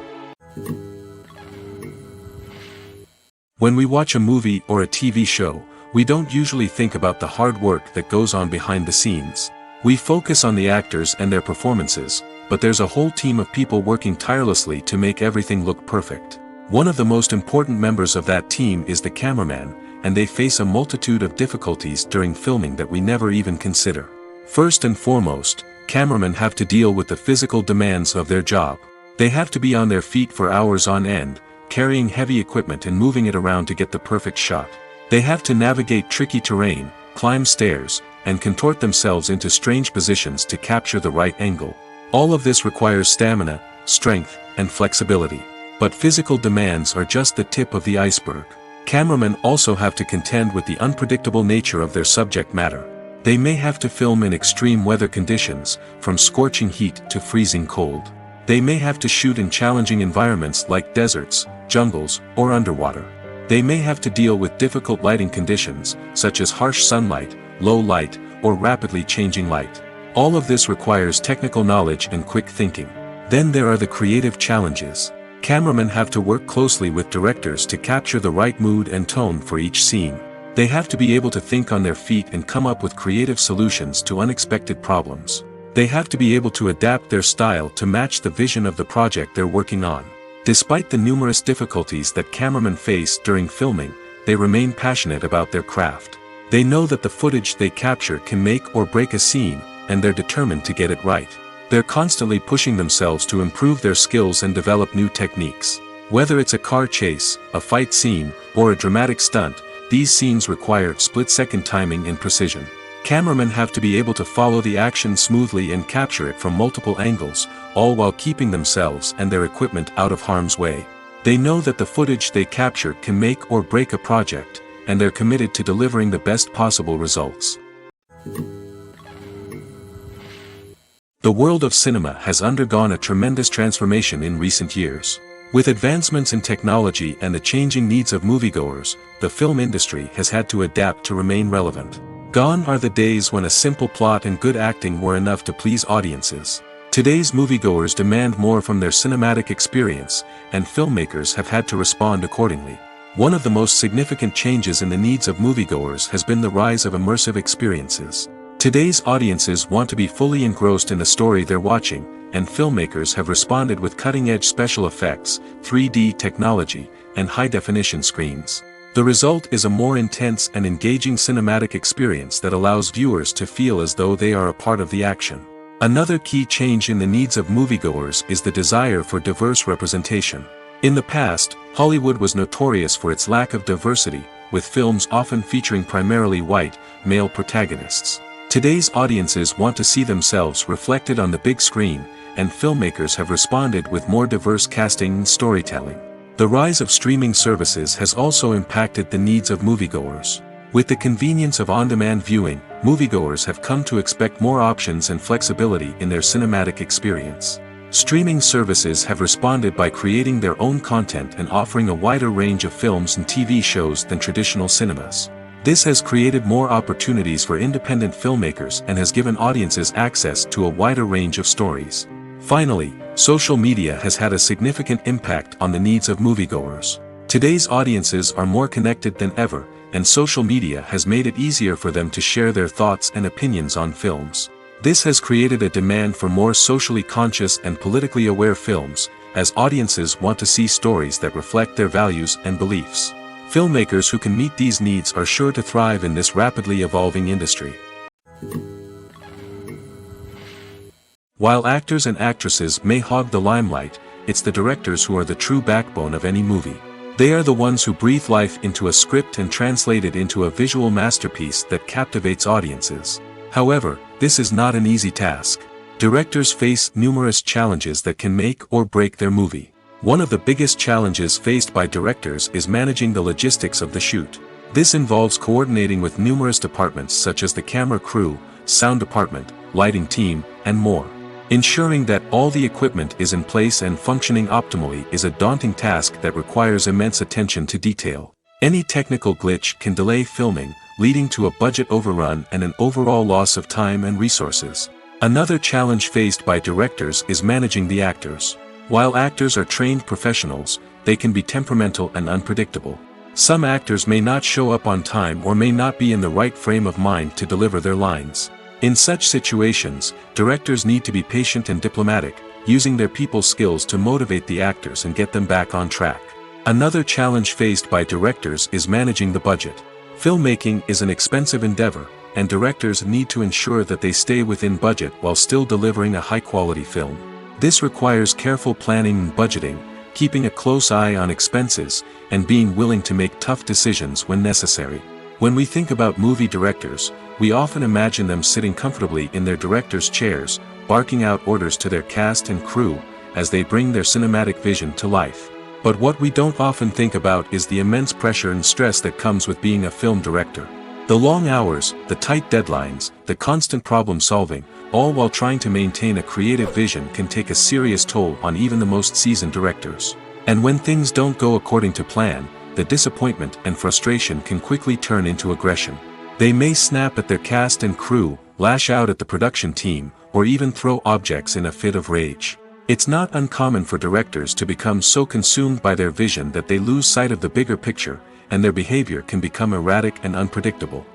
A: When we watch a movie or a TV show, we don't usually think about the hard work that goes on behind the scenes. We focus on the actors and their performances, but there's a whole team of people working tirelessly to make everything look perfect. One of the most important members of that team is the cameraman, and they face a multitude of difficulties during filming that we never even consider. First and foremost, cameramen have to deal with the physical demands of their job. They have to be on their feet for hours on end, carrying heavy equipment and moving it around to get the perfect shot. They have to navigate tricky terrain, climb stairs, and contort themselves into strange positions to capture the right angle. All of this requires stamina, strength, and flexibility. But physical demands are just the tip of the iceberg. Cameramen also have to contend with the unpredictable nature of their subject matter. They may have to film in extreme weather conditions, from scorching heat to freezing cold. They may have to shoot in challenging environments like deserts, jungles, or underwater. They may have to deal with difficult lighting conditions, such as harsh sunlight, low light, or rapidly changing light. All of this requires technical knowledge and quick thinking. Then there are the creative challenges. Cameramen have to work closely with directors to capture the right mood and tone for each scene. They have to be able to think on their feet and come up with creative solutions to unexpected problems. They have to be able to adapt their style to match the vision of the project they're working on. Despite the numerous difficulties that cameramen face during filming, they remain passionate about their craft. They know that the footage they capture can make or break a scene, and they're determined to get it right. They're constantly pushing themselves to improve their skills and develop new techniques. Whether it's a car chase, a fight scene, or a dramatic stunt, these scenes require split-second timing and precision. Cameramen have to be able to follow the action smoothly and capture it from multiple angles, all while keeping themselves and their equipment out of harm's way. They know that the footage they capture can make or break a project, and they're committed to delivering the best possible results. The world of cinema has undergone a tremendous transformation in recent years. With advancements in technology and the changing needs of moviegoers, the film industry has had to adapt to remain relevant. Gone are the days when a simple plot and good acting were enough to please audiences. Today's moviegoers demand more from their cinematic experience, and filmmakers have had to respond accordingly. One of the most significant changes in the needs of moviegoers has been the rise of immersive experiences. Today's audiences want to be fully engrossed in the story they're watching, and filmmakers have responded with cutting-edge special effects, 3D technology, and high-definition screens. The result is a more intense and engaging cinematic experience that allows viewers to feel as though they are a part of the action. Another key change in the needs of moviegoers is the desire for diverse representation. In the past, Hollywood was notorious for its lack of diversity, with films often featuring primarily white, male protagonists. Today's audiences want to see themselves reflected on the big screen, and filmmakers have responded with more diverse casting and storytelling. The rise of streaming services has also impacted the needs of moviegoers. With the convenience of on-demand viewing, moviegoers have come to expect more options and flexibility in their cinematic experience. Streaming services have responded by creating their own content and offering a wider range of films and TV shows than traditional cinemas. This has created more opportunities for independent filmmakers and has given audiences access to a wider range of stories. Finally, social media has had a significant impact on the needs of moviegoers. Today's audiences are more connected than ever, and social media has made it easier for them to share their thoughts and opinions on films. This has created a demand for more socially conscious and politically aware films, as audiences want to see stories that reflect their values and beliefs. Filmmakers who can meet these needs are sure to thrive in this rapidly evolving industry. While actors and actresses may hog the limelight, it's the directors who are the true backbone of any movie. They are the ones who breathe life into a script and translate it into a visual masterpiece that captivates audiences. However, this is not an easy task. Directors face numerous challenges that can make or break their movie. One of the biggest challenges faced by directors is managing the logistics of the shoot. This involves coordinating with numerous departments such as the camera crew, sound department, lighting team, and more. Ensuring that all the equipment is in place and functioning optimally is a daunting task that requires immense attention to detail. Any technical glitch can delay filming, leading to a budget overrun and an overall loss of time and resources. Another challenge faced by directors is managing the actors. While actors are trained professionals, they can be temperamental and unpredictable. Some actors may not show up on time or may not be in the right frame of mind to deliver their lines. In such situations, directors need to be patient and diplomatic, using their people skills to motivate the actors and get them back on track. Another challenge faced by directors is managing the budget. Filmmaking is an expensive endeavor, and directors need to ensure that they stay within budget while still delivering a high-quality film. This requires careful planning and budgeting, keeping a close eye on expenses, and being willing to make tough decisions when necessary. When we think about movie directors, we often imagine them sitting comfortably in their director's chairs, barking out orders to their cast and crew, as they bring their cinematic vision to life. But what we don't often think about is the immense pressure and stress that comes with being a film director. The long hours, the tight deadlines, the constant problem solving, all while trying to maintain a creative vision can take a serious toll on even the most seasoned directors. And when things don't go according to plan, the disappointment and frustration can quickly turn into aggression. They may snap at their cast and crew, lash out at the production team, or even throw objects in a fit of rage. It's not uncommon for directors to become so consumed by their vision that they lose sight of the bigger picture, and their behavior can become erratic and unpredictable.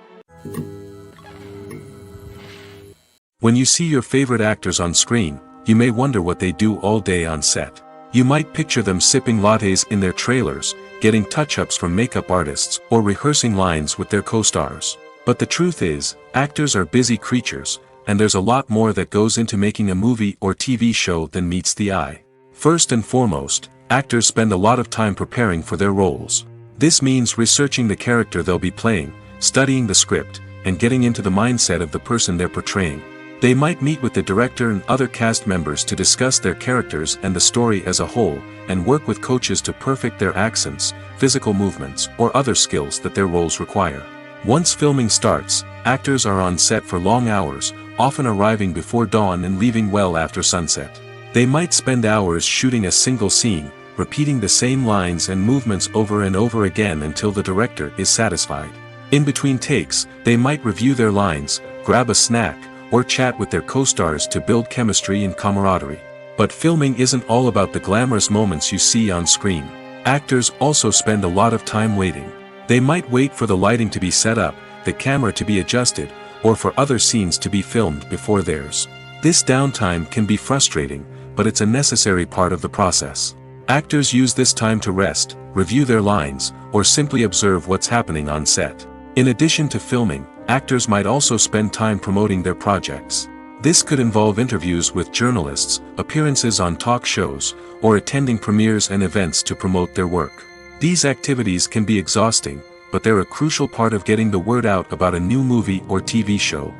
A: When you see your favorite actors on screen, you may wonder what they do all day on set. You might picture them sipping lattes in their trailers, getting touch-ups from makeup artists, or rehearsing lines with their co-stars. But the truth is, actors are busy creatures, and there's a lot more that goes into making a movie or TV show than meets the eye. First and foremost, actors spend a lot of time preparing for their roles. This means researching the character they'll be playing, studying the script, and getting into the mindset of the person they're portraying. They might meet with the director and other cast members to discuss their characters and the story as a whole, and work with coaches to perfect their accents, physical movements, or other skills that their roles require. Once filming starts, actors are on set for long hours, often arriving before dawn and leaving well after sunset. They might spend hours shooting a single scene, repeating the same lines and movements over and over again until the director is satisfied. In between takes, they might review their lines, grab a snack, or chat with their co-stars to build chemistry and camaraderie. But filming isn't all about the glamorous moments you see on screen. Actors also spend a lot of time waiting. They might wait for the lighting to be set up, the camera to be adjusted, or for other scenes to be filmed before theirs. This downtime can be frustrating, but it's a necessary part of the process. Actors use this time to rest, review their lines, or simply observe what's happening on set. In addition to filming, actors might also spend time promoting their projects. This could involve interviews with journalists, appearances on talk shows, or attending premieres and events to promote their work. These activities can be exhausting, but they're a crucial part of getting the word out about a new movie or TV show.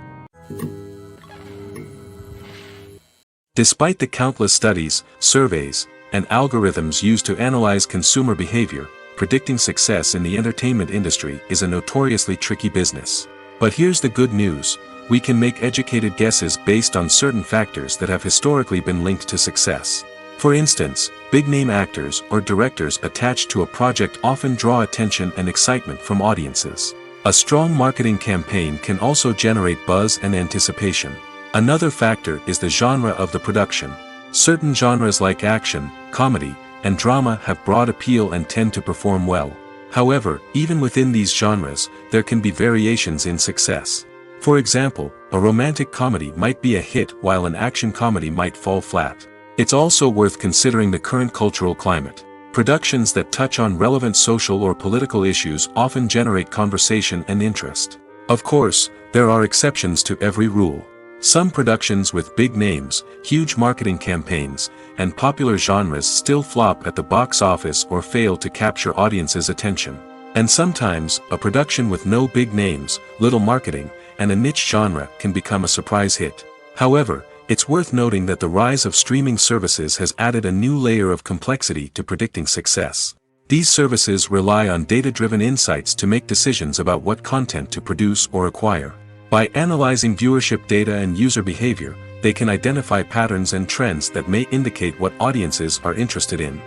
A: Despite the countless studies, surveys, and algorithms used to analyze consumer behavior, predicting success in the entertainment industry is a notoriously tricky business. But here's the good news: we can make educated guesses based on certain factors that have historically been linked to success. For instance, big-name actors or directors attached to a project often draw attention and excitement from audiences. A strong marketing campaign can also generate buzz and anticipation. Another factor is the genre of the production. Certain genres like action, comedy, and drama have broad appeal and tend to perform well. However, even within these genres, there can be variations in success. For example, a romantic comedy might be a hit while an action comedy might fall flat. It's also worth considering the current cultural climate. Productions that touch on relevant social or political issues often generate conversation and interest. Of course, there are exceptions to every rule. Some productions with big names, huge marketing campaigns, and popular genres still flop at the box office or fail to capture audiences' attention. And sometimes, a production with no big names, little marketing, and a niche genre can become a surprise hit. However, it's worth noting that the rise of streaming services has added a new layer of complexity to predicting success. These services rely on data-driven insights to make decisions about what content to produce or acquire. By analyzing viewership data and user behavior, they can identify patterns and trends that may indicate what audiences are interested in.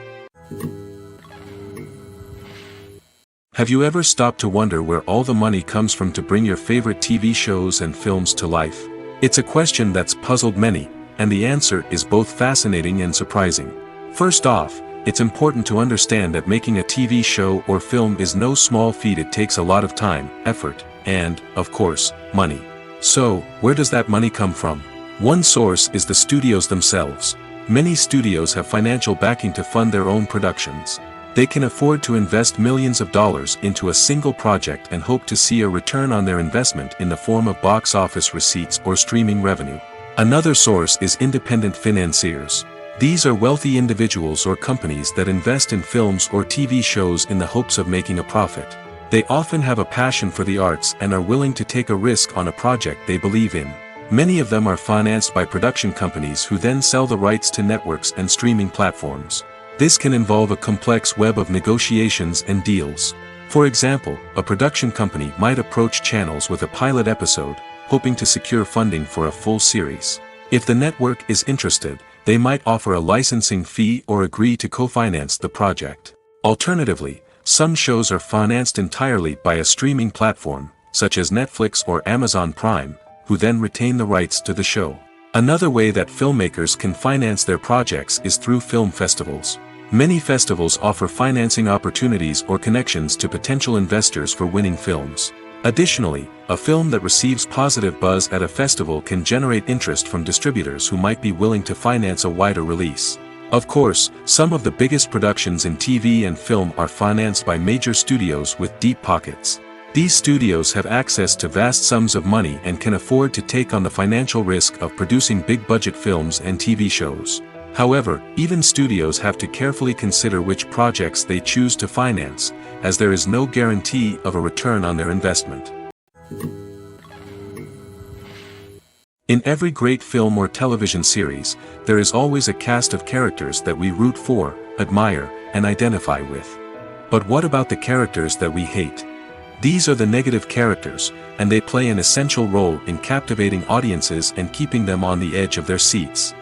A: Have you ever stopped to wonder where all the money comes from to bring your favorite TV shows and films to life? It's a question that's puzzled many, and the answer is both fascinating and surprising. First off, it's important to understand that making a TV show or film is no small feat. It takes a lot of time, effort, and, of course, money. So, where does that money come from? One source is the studios themselves. Many studios have financial backing to fund their own productions. They can afford to invest millions of dollars into a single project and hope to see a return on their investment in the form of box office receipts or streaming revenue. Another source is independent financiers. These are wealthy individuals or companies that invest in films or TV shows in the hopes of making a profit. They often have a passion for the arts and are willing to take a risk on a project they believe in. Many of them are financed by production companies who then sell the rights to networks and streaming platforms. This can involve a complex web of negotiations and deals. For example, a production company might approach channels with a pilot episode, hoping to secure funding for a full series. If the network is interested, they might offer a licensing fee or agree to co-finance the project. Alternatively, some shows are financed entirely by a streaming platform, such as Netflix or Amazon Prime, who then retain the rights to the show. Another way that filmmakers can finance their projects is through film festivals. Many festivals offer financing opportunities or connections to potential investors for winning films. Additionally, a film that receives positive buzz at a festival can generate interest from distributors who might be willing to finance a wider release. Of course, some of the biggest productions in TV and film are financed by major studios with deep pockets. These studios have access to vast sums of money and can afford to take on the financial risk of producing big-budget films and TV shows. However, even studios have to carefully consider which projects they choose to finance, as there is no guarantee of a return on their investment. In every great film or television series, there is always a cast of characters that we root for, admire, and identify with. But what about the characters that we hate? These are the negative characters, and they play an essential role in captivating audiences and keeping them on the edge of their seats.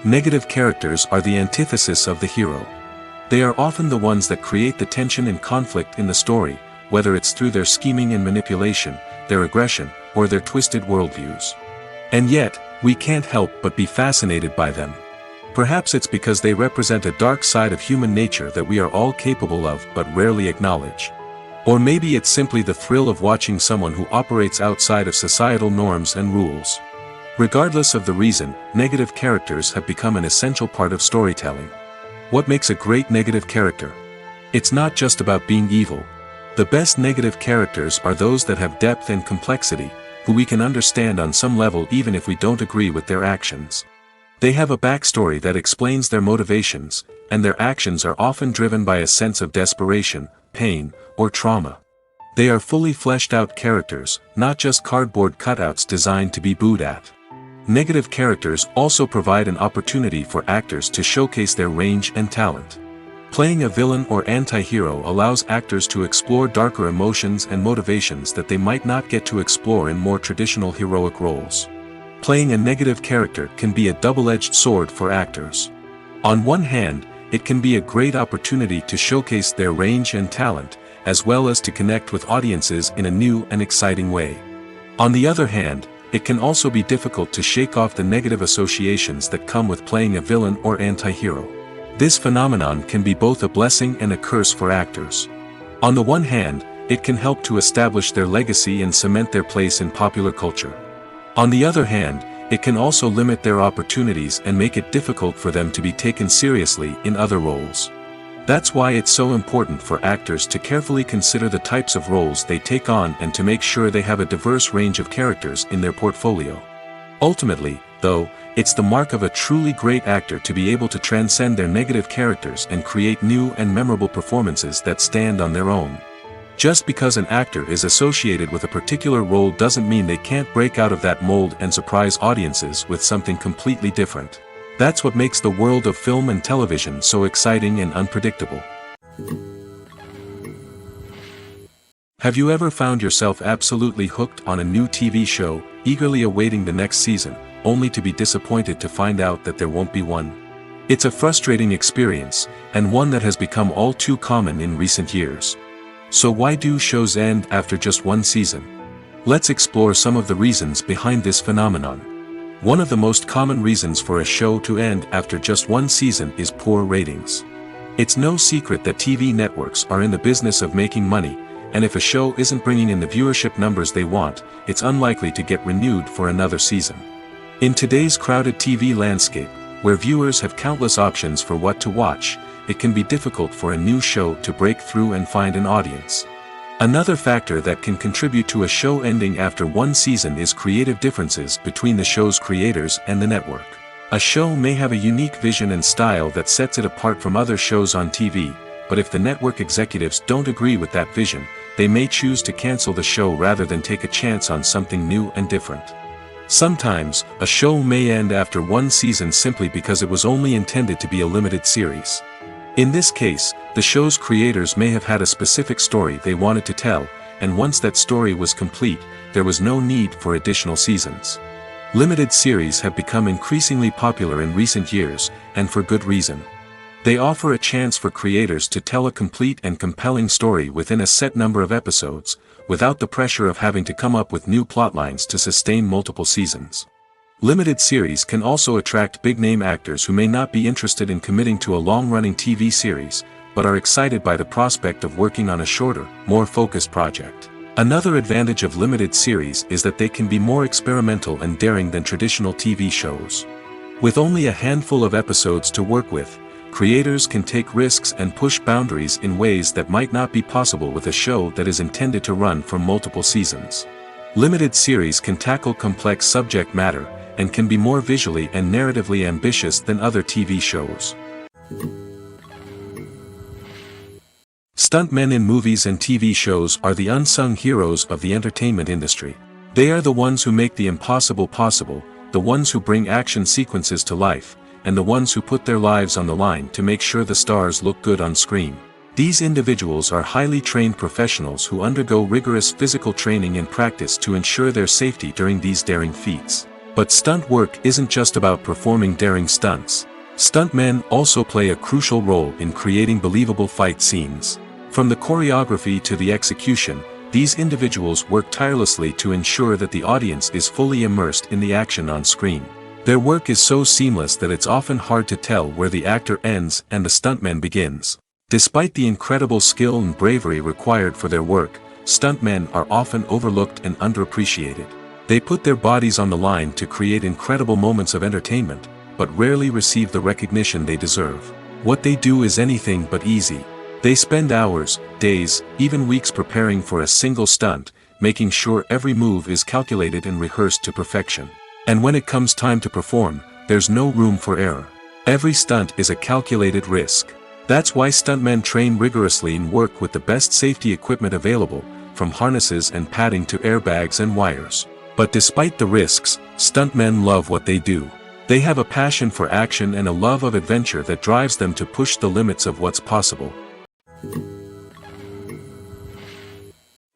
A: Negative characters are the antithesis of the hero. They are often the ones that create the tension and conflict in the story, whether it's through their scheming and manipulation, their aggression, or their twisted worldviews. And yet, we can't help but be fascinated by them. Perhaps it's because they represent a dark side of human nature that we are all capable of but rarely acknowledge. Or maybe it's simply the thrill of watching someone who operates outside of societal norms and rules. Regardless of the reason, negative characters have become an essential part of storytelling. What makes a great negative character? It's not just about being evil. The best negative characters are those that have depth and complexity, who we can understand on some level even if we don't agree with their actions. They have a backstory that explains their motivations, and their actions are often driven by a sense of desperation, pain, or trauma. They are fully fleshed out characters, not just cardboard cutouts designed to be booed at. Negative characters also provide an opportunity for actors to showcase their range and talent. Playing a villain or anti-hero allows actors to explore darker emotions and motivations that they might not get to explore in more traditional heroic roles. Playing a negative character can be a double-edged sword for actors. On one hand, it can be a great opportunity to showcase their range and talent, as well as to connect with audiences in a new and exciting way. On the other hand, it can also be difficult to shake off the negative associations that come with playing a villain or anti-hero. This phenomenon can be both a blessing and a curse for actors. On the one hand, it can help to establish their legacy and cement their place in popular culture. On the other hand, it can also limit their opportunities and make it difficult for them to be taken seriously in other roles. That's why it's so important for actors to carefully consider the types of roles they take on and to make sure they have a diverse range of characters in their portfolio. Ultimately, though, it's the mark of a truly great actor to be able to transcend their negative characters and create new and memorable performances that stand on their own. Just because an actor is associated with a particular role doesn't mean they can't break out of that mold and surprise audiences with something completely different. That's what makes the world of film and television so exciting and unpredictable. Have you ever found yourself absolutely hooked on a new TV show, eagerly awaiting the next season, only to be disappointed to find out that there won't be one? It's a frustrating experience, and one that has become all too common in recent years. So why do shows end after just one season? Let's explore some of the reasons behind this phenomenon. One of the most common reasons for a show to end after just one season is poor ratings. It's no secret that TV networks are in the business of making money, and if a show isn't bringing in the viewership numbers they want, it's unlikely to get renewed for another season. In today's crowded TV landscape, where viewers have countless options for what to watch, it can be difficult for a new show to break through and find an audience. Another factor that can contribute to a show ending after one season is creative differences between the show's creators and the network. A show may have a unique vision and style that sets it apart from other shows on TV, but if the network executives don't agree with that vision, they may choose to cancel the show rather than take a chance on something new and different. Sometimes, a show may end after one season simply because it was only intended to be a limited series. In this case, the show's creators may have had a specific story they wanted to tell, and once that story was complete, there was no need for additional seasons. Limited series have become increasingly popular in recent years, and for good reason. They offer a chance for creators to tell a complete and compelling story within a set number of episodes, without the pressure of having to come up with new plotlines to sustain multiple seasons. Limited series can also attract big-name actors who may not be interested in committing to a long-running TV series, but are excited by the prospect of working on a shorter, more focused project. Another advantage of limited series is that they can be more experimental and daring than traditional TV shows. With only a handful of episodes to work with, creators can take risks and push boundaries in ways that might not be possible with a show that is intended to run for multiple seasons. Limited series can tackle complex subject matter, and can be more visually and narratively ambitious than other TV shows. Stuntmen in movies and TV shows are the unsung heroes of the entertainment industry. They are the ones who make the impossible possible, the ones who bring action sequences to life, and the ones who put their lives on the line to make sure the stars look good on screen. These individuals are highly trained professionals who undergo rigorous physical training and practice to ensure their safety during these daring feats. But stunt work isn't just about performing daring stunts. Stuntmen also play a crucial role in creating believable fight scenes. From the choreography to the execution, these individuals work tirelessly to ensure that the audience is fully immersed in the action on screen. Their work is so seamless that it's often hard to tell where the actor ends and the stuntman begins. Despite the incredible skill and bravery required for their work, stuntmen are often overlooked and underappreciated. They put their bodies on the line to create incredible moments of entertainment, but rarely receive the recognition they deserve. What they do is anything but easy. They spend hours, days, even weeks preparing for a single stunt, making sure every move is calculated and rehearsed to perfection. And when it comes time to perform, there's no room for error. Every stunt is a calculated risk. That's why stuntmen train rigorously and work with the best safety equipment available, from harnesses and padding to airbags and wires. But despite the risks, stuntmen love what they do. They have a passion for action and a love of adventure that drives them to push the limits of what's possible.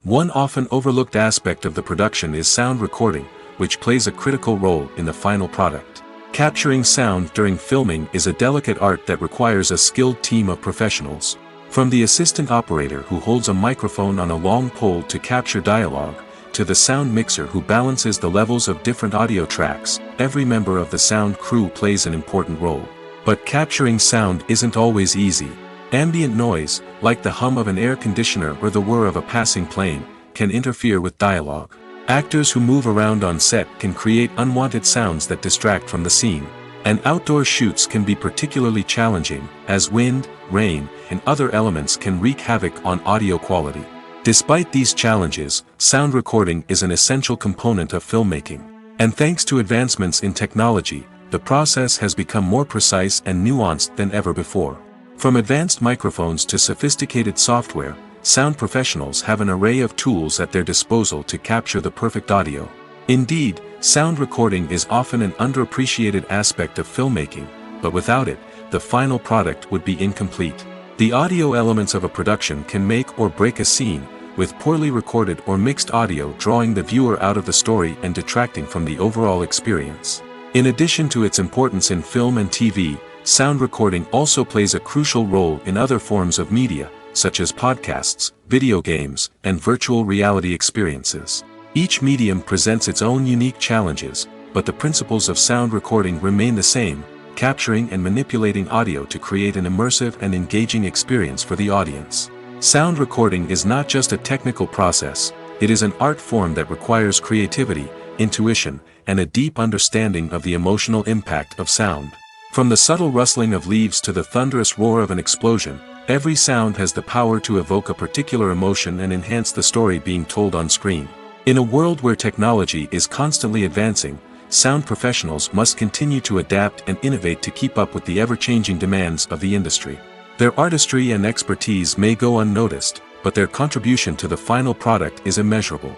A: One often overlooked aspect of the production is sound recording, which plays a critical role in the final product. Capturing sound during filming is a delicate art that requires a skilled team of professionals. From the assistant operator who holds a microphone on a long pole to capture dialogue, to the sound mixer who balances the levels of different audio tracks, every member of the sound crew plays an important role. But capturing sound isn't always easy. Ambient noise, like the hum of an air conditioner or the whir of a passing plane, can interfere with dialogue. Actors who move around on set can create unwanted sounds that distract from the scene. And outdoor shoots can be particularly challenging, as wind, rain, and other elements can wreak havoc on audio quality. Despite these challenges, sound recording is an essential component of filmmaking. And thanks to advancements in technology, the process has become more precise and nuanced than ever before. From advanced microphones to sophisticated software, sound professionals have an array of tools at their disposal to capture the perfect audio. Indeed, sound recording is often an underappreciated aspect of filmmaking, but without it, the final product would be incomplete. The audio elements of a production can make or break a scene, with poorly recorded or mixed audio drawing the viewer out of the story and detracting from the overall experience. In addition to its importance in film and TV, sound recording also plays a crucial role in other forms of media, such as podcasts, video games, and virtual reality experiences. Each medium presents its own unique challenges, but the principles of sound recording remain the same, capturing and manipulating audio to create an immersive and engaging experience for the audience. Sound recording is not just a technical process, it is an art form that requires creativity, intuition, and a deep understanding of the emotional impact of sound. From the subtle rustling of leaves to the thunderous roar of an explosion, every sound has the power to evoke a particular emotion and enhance the story being told on screen. In a world where technology is constantly advancing, sound professionals must continue to adapt and innovate to keep up with the ever-changing demands of the industry. Their artistry and expertise may go unnoticed, but their contribution to the final product is immeasurable.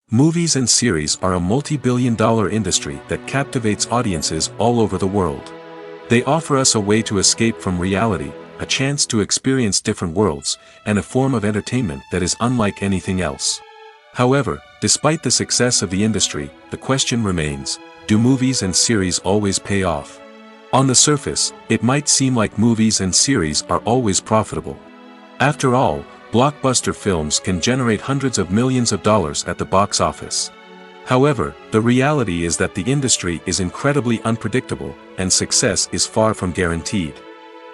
A: Movies and series are a multi-billion-dollar industry that captivates audiences all over the world. They offer us a way to escape from reality, a chance to experience different worlds, and a form of entertainment that is unlike anything else. However, despite the success of the industry, the question remains, do movies and series always pay off? On the surface, it might seem like movies and series are always profitable. After all, blockbuster films can generate hundreds of millions of dollars at the box office. However, the reality is that the industry is incredibly unpredictable, and success is far from guaranteed.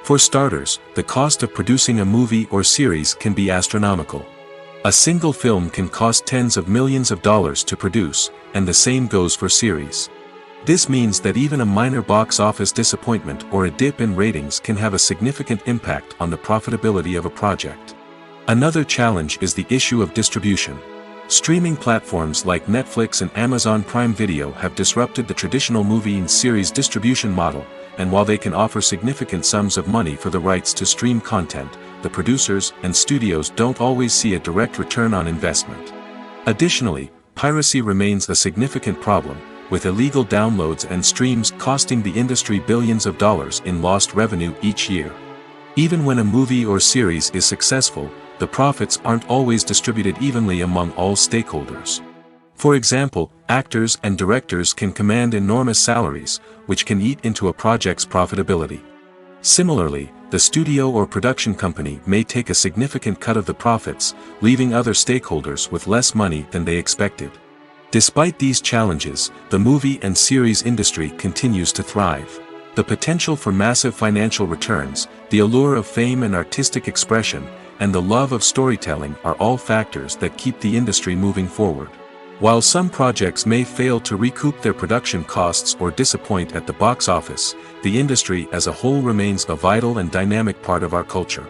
A: For starters, the cost of producing a movie or series can be astronomical. A single film can cost tens of millions of dollars to produce, and the same goes for series. This means that even a minor box office disappointment or a dip in ratings can have a significant impact on the profitability of a project. Another challenge is the issue of distribution. Streaming platforms like Netflix and Amazon Prime Video have disrupted the traditional movie and series distribution model, and while they can offer significant sums of money for the rights to stream content, the producers and studios don't always see a direct return on investment. Additionally, piracy remains a significant problem, with illegal downloads and streams costing the industry billions of dollars in lost revenue each year. Even when a movie or series is successful, the profits aren't always distributed evenly among all stakeholders. For example, actors and directors can command enormous salaries, which can eat into a project's profitability. Similarly, the studio or production company may take a significant cut of the profits, leaving other stakeholders with less money than they expected. Despite these challenges, the movie and series industry continues to thrive. The potential for massive financial returns, the allure of fame and artistic expression, and the love of storytelling are all factors that keep the industry moving forward. While some projects may fail to recoup their production costs or disappoint at the box office, the industry as a whole remains a vital and dynamic part of our culture.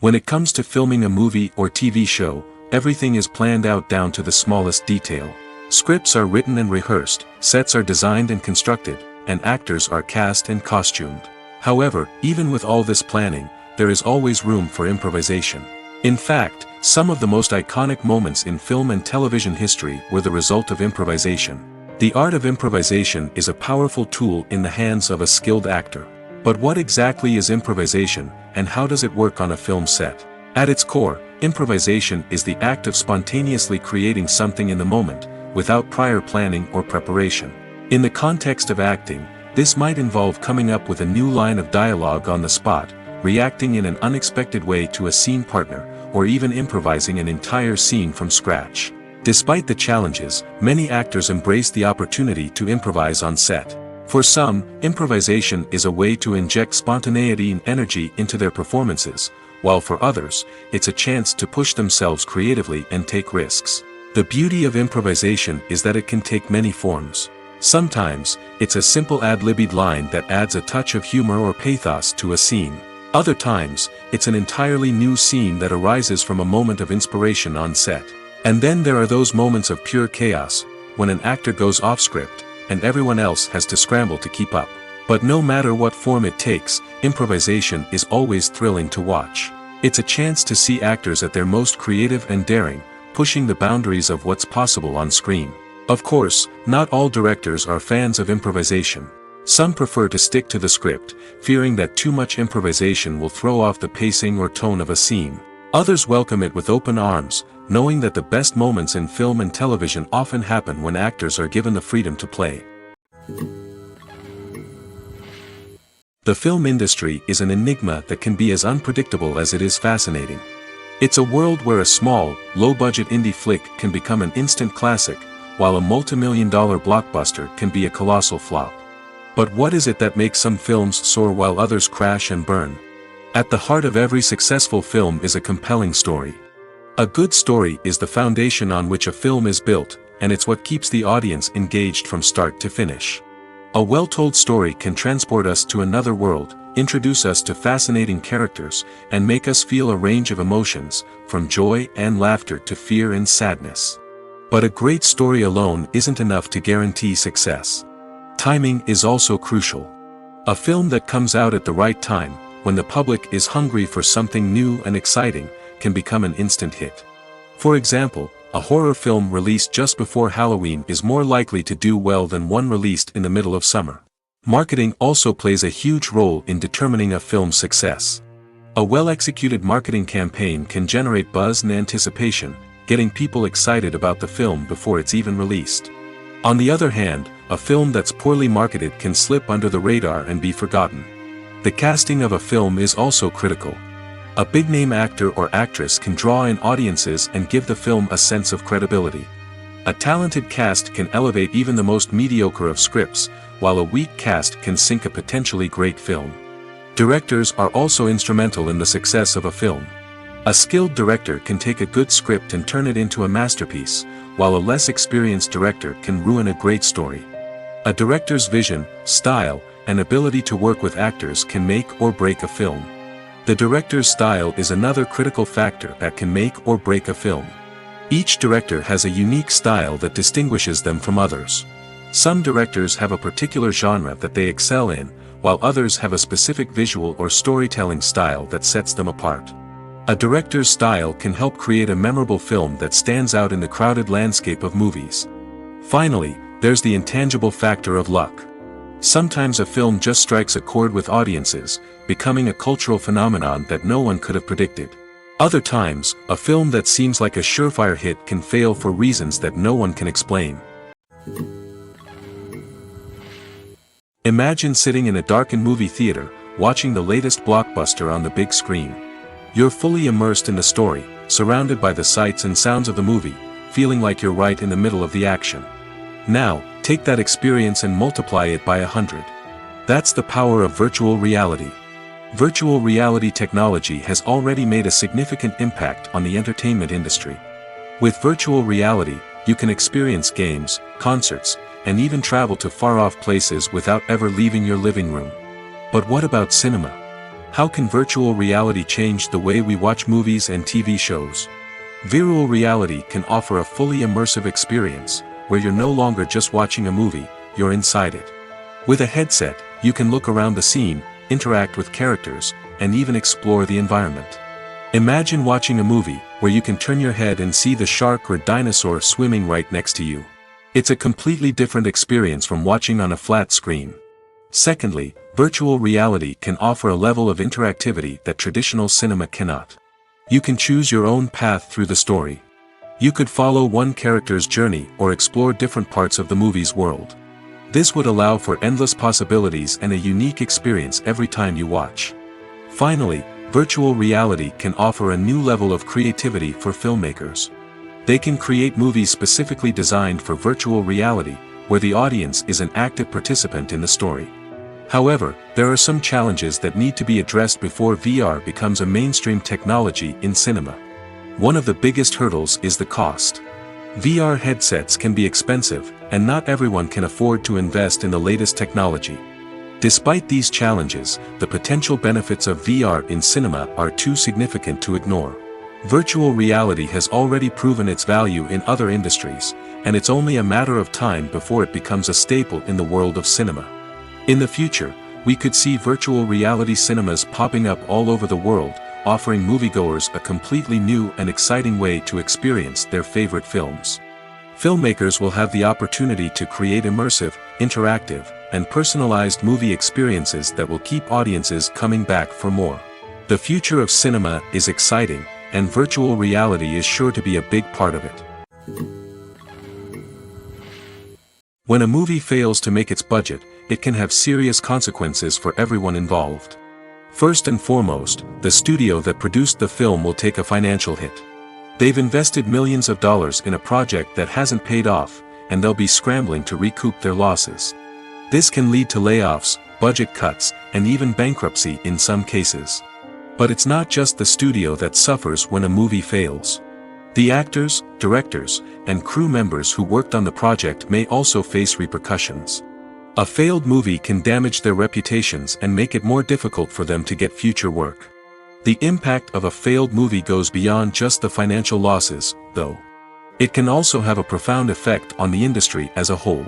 A: When it comes to filming a movie or TV show, everything is planned out down to the smallest detail. Scripts are written and rehearsed, sets are designed and constructed, and actors are cast and costumed. However, even with all this planning, there is always room for improvisation. In fact, some of the most iconic moments in film and television history were the result of improvisation. The art of improvisation is a powerful tool in the hands of a skilled actor. But what exactly is improvisation, and how does it work on a film set? At its core, improvisation is the act of spontaneously creating something in the moment, without prior planning or preparation. In the context of acting, this might involve coming up with a new line of dialogue on the spot, reacting in an unexpected way to a scene partner, or even improvising an entire scene from scratch. Despite the challenges, many actors embrace the opportunity to improvise on set. For some, improvisation is a way to inject spontaneity and energy into their performances, while for others, it's a chance to push themselves creatively and take risks. The beauty of improvisation is that it can take many forms. Sometimes, it's a simple ad-libbed line that adds a touch of humor or pathos to a scene. Other times, it's an entirely new scene that arises from a moment of inspiration on set. And then there are those moments of pure chaos, when an actor goes off script, and everyone else has to scramble to keep up. But no matter what form it takes, improvisation is always thrilling to watch. It's a chance to see actors at their most creative and daring, pushing the boundaries of what's possible on screen. Of course, not all directors are fans of improvisation. Some prefer to stick to the script, fearing that too much improvisation will throw off the pacing or tone of a scene. Others welcome it with open arms, knowing that the best moments in film and television often happen when actors are given the freedom to play. The film industry is an enigma that can be as unpredictable as it is fascinating. It's a world where a small, low-budget indie flick can become an instant classic, while a multi-million-dollar blockbuster can be a colossal flop. But what is it that makes some films soar while others crash and burn? At the heart of every successful film is a compelling story. A good story is the foundation on which a film is built, and it's what keeps the audience engaged from start to finish. A well-told story can transport us to another world, introduce us to fascinating characters, and make us feel a range of emotions, from joy and laughter to fear and sadness. But a great story alone isn't enough to guarantee success. Timing is also crucial. A film that comes out at the right time, when the public is hungry for something new and exciting, can become an instant hit. For example, a horror film released just before Halloween is more likely to do well than one released in the middle of summer. Marketing also plays a huge role in determining a film's success. A well-executed marketing campaign can generate buzz and anticipation, getting people excited about the film before it's even released. On the other hand, a film that's poorly marketed can slip under the radar and be forgotten. The casting of a film is also critical. A big-name actor or actress can draw in audiences and give the film a sense of credibility. A talented cast can elevate even the most mediocre of scripts, while a weak cast can sink a potentially great film. Directors are also instrumental in the success of a film. A skilled director can take a good script and turn it into a masterpiece, while a less experienced director can ruin a great story. A director's vision, style, and ability to work with actors can make or break a film. The director's style is another critical factor that can make or break a film. Each director has a unique style that distinguishes them from others. Some directors have a particular genre that they excel in, while others have a specific visual or storytelling style that sets them apart. A director's style can help create a memorable film that stands out in the crowded landscape of movies. Finally, there's the intangible factor of luck. Sometimes a film just strikes a chord with audiences, becoming a cultural phenomenon that no one could have predicted. Other times, a film that seems like a surefire hit can fail for reasons that no one can explain. Imagine sitting in a darkened movie theater, watching the latest blockbuster on the big screen. You're fully immersed in the story, surrounded by the sights and sounds of the movie, feeling like you're right in the middle of the action. Now, take that experience and multiply it by 100. That's the power of virtual reality. Virtual reality technology has already made a significant impact on the entertainment industry. With virtual reality, you can experience games, concerts, and even travel to far-off places without ever leaving your living room. But what about cinema? How can virtual reality change the way we watch movies and TV shows? Virtual reality can offer a fully immersive experience, where you're no longer just watching a movie, you're inside it. With a headset, you can look around the scene, interact with characters, and even explore the environment. Imagine watching a movie, where you can turn your head and see the shark or dinosaur swimming right next to you. It's a completely different experience from watching on a flat screen. Secondly, virtual reality can offer a level of interactivity that traditional cinema cannot. You can choose your own path through the story. You could follow one character's journey or explore different parts of the movie's world. This would allow for endless possibilities and a unique experience every time you watch. Finally, virtual reality can offer a new level of creativity for filmmakers. They can create movies specifically designed for virtual reality, where the audience is an active participant in the story. However, there are some challenges that need to be addressed before VR becomes a mainstream technology in cinema. One of the biggest hurdles is the cost. VR headsets can be expensive, and not everyone can afford to invest in the latest technology. Despite these challenges, the potential benefits of VR in cinema are too significant to ignore. Virtual reality has already proven its value in other industries, and it's only a matter of time before it becomes a staple in the world of cinema. In the future, we could see virtual reality cinemas popping up all over the world, offering moviegoers a completely new and exciting way to experience their favorite films. Filmmakers will have the opportunity to create immersive, interactive, and personalized movie experiences that will keep audiences coming back for more. The future of cinema is exciting, and virtual reality is sure to be a big part of it. When a movie fails to make its budget, it can have serious consequences for everyone involved. First and foremost, the studio that produced the film will take a financial hit. They've invested millions of dollars in a project that hasn't paid off, and they'll be scrambling to recoup their losses. This can lead to layoffs, budget cuts, and even bankruptcy in some cases. But it's not just the studio that suffers when a movie fails. The actors, directors, and crew members who worked on the project may also face repercussions. A failed movie can damage their reputations and make it more difficult for them to get future work. The impact of a failed movie goes beyond just the financial losses, though. It can also have a profound effect on the industry as a whole.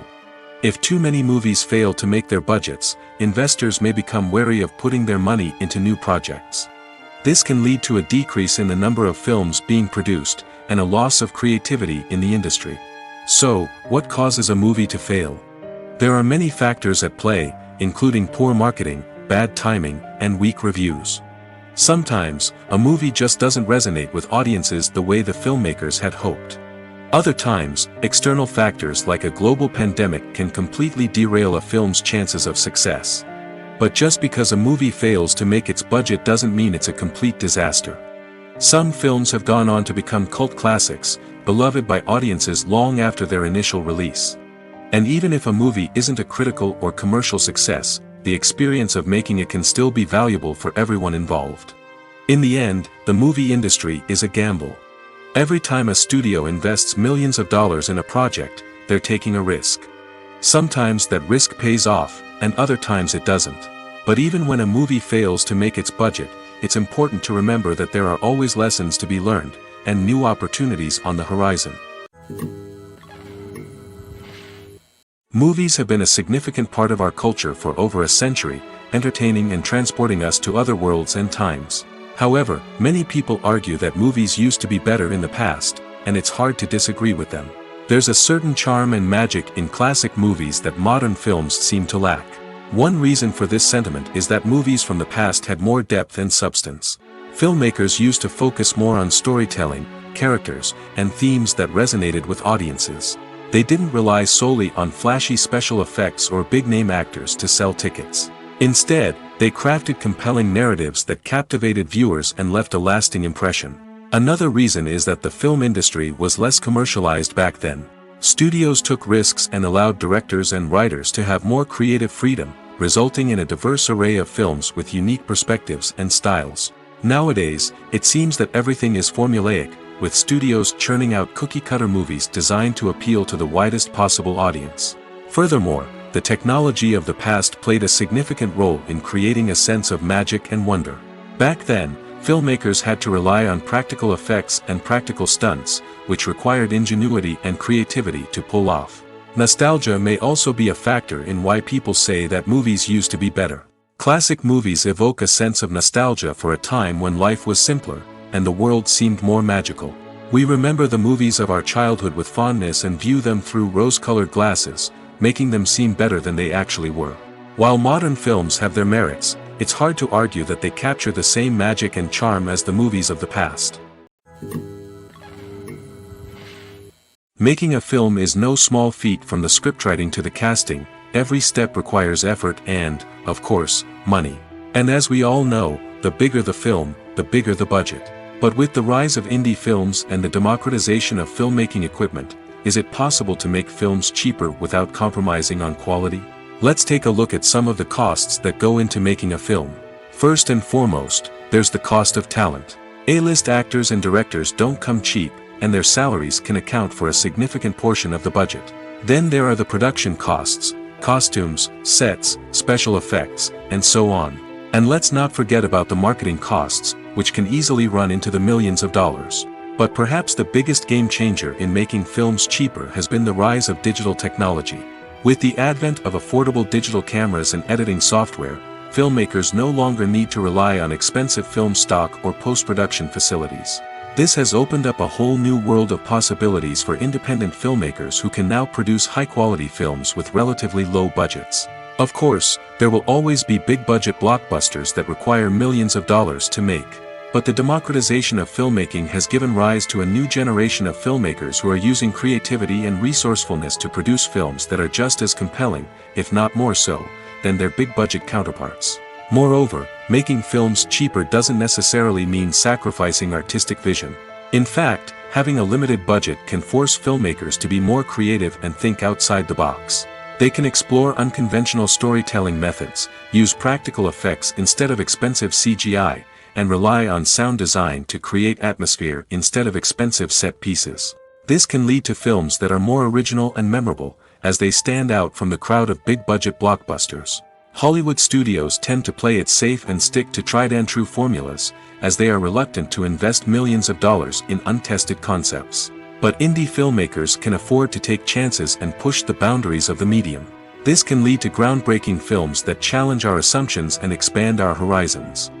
A: If too many movies fail to make their budgets, investors may become wary of putting their money into new projects. This can lead to a decrease in the number of films being produced, and a loss of creativity in the industry. So, what causes a movie to fail? There are many factors at play, including poor marketing, bad timing, and weak reviews. Sometimes, a movie just doesn't resonate with audiences the way the filmmakers had hoped. Other times, external factors like a global pandemic can completely derail a film's chances of success. But just because a movie fails to make its budget doesn't mean it's a complete disaster. Some films have gone on to become cult classics, beloved by audiences long after their initial release. And even if a movie isn't a critical or commercial success, the experience of making it can still be valuable for everyone involved. In the end, the movie industry is a gamble. Every time a studio invests millions of dollars in a project, they're taking a risk. Sometimes that risk pays off, and other times it doesn't. But even when a movie fails to make its budget, it's important to remember that there are always lessons to be learned, and new opportunities on the horizon. Movies have been a significant part of our culture for over a century, entertaining and transporting us to other worlds and times. However, many people argue that movies used to be better in the past, and it's hard to disagree with them. There's a certain charm and magic in classic movies that modern films seem to lack. One reason for this sentiment is that movies from the past had more depth and substance. Filmmakers used to focus more on storytelling, characters, and themes that resonated with audiences. They didn't rely solely on flashy special effects or big-name actors to sell tickets. Instead, they crafted compelling narratives that captivated viewers and left a lasting impression. Another reason is that the film industry was less commercialized back then. Studios took risks and allowed directors and writers to have more creative freedom, resulting in a diverse array of films with unique perspectives and styles. Nowadays, it seems that everything is formulaic, with studios churning out cookie-cutter movies designed to appeal to the widest possible audience. Furthermore, the technology of the past played a significant role in creating a sense of magic and wonder. Back then, filmmakers had to rely on practical effects and practical stunts, which required ingenuity and creativity to pull off. Nostalgia may also be a factor in why people say that movies used to be better. Classic movies evoke a sense of nostalgia for a time when life was simpler, and the world seemed more magical. We remember the movies of our childhood with fondness and view them through rose-colored glasses, making them seem better than they actually were. While modern films have their merits, it's hard to argue that they capture the same magic and charm as the movies of the past. Making a film is no small feat. From the scriptwriting to the casting, every step requires effort and, of course, money. And as we all know, the bigger the film, the bigger the budget. But with the rise of indie films and the democratization of filmmaking equipment, is it possible to make films cheaper without compromising on quality? Let's take a look at some of the costs that go into making a film. First and foremost, there's the cost of talent. A-list actors and directors don't come cheap, and their salaries can account for a significant portion of the budget. Then there are the production costs, costumes, sets, special effects, and so on. And let's not forget about the marketing costs, which can easily run into the millions of dollars. But perhaps the biggest game changer in making films cheaper has been the rise of digital technology. With the advent of affordable digital cameras and editing software, filmmakers no longer need to rely on expensive film stock or post-production facilities. This has opened up a whole new world of possibilities for independent filmmakers who can now produce high-quality films with relatively low budgets. Of course, there will always be big-budget blockbusters that require millions of dollars to make. But the democratization of filmmaking has given rise to a new generation of filmmakers who are using creativity and resourcefulness to produce films that are just as compelling, if not more so, than their big-budget counterparts. Moreover, making films cheaper doesn't necessarily mean sacrificing artistic vision. In fact, having a limited budget can force filmmakers to be more creative and think outside the box. They can explore unconventional storytelling methods, use practical effects instead of expensive CGI, and rely on sound design to create atmosphere instead of expensive set pieces. This can lead to films that are more original and memorable, as they stand out from the crowd of big-budget blockbusters. Hollywood studios tend to play it safe and stick to tried-and-true formulas, as they are reluctant to invest millions of dollars in untested concepts. But indie filmmakers can afford to take chances and push the boundaries of the medium. This can lead to groundbreaking films that challenge our assumptions and expand our horizons.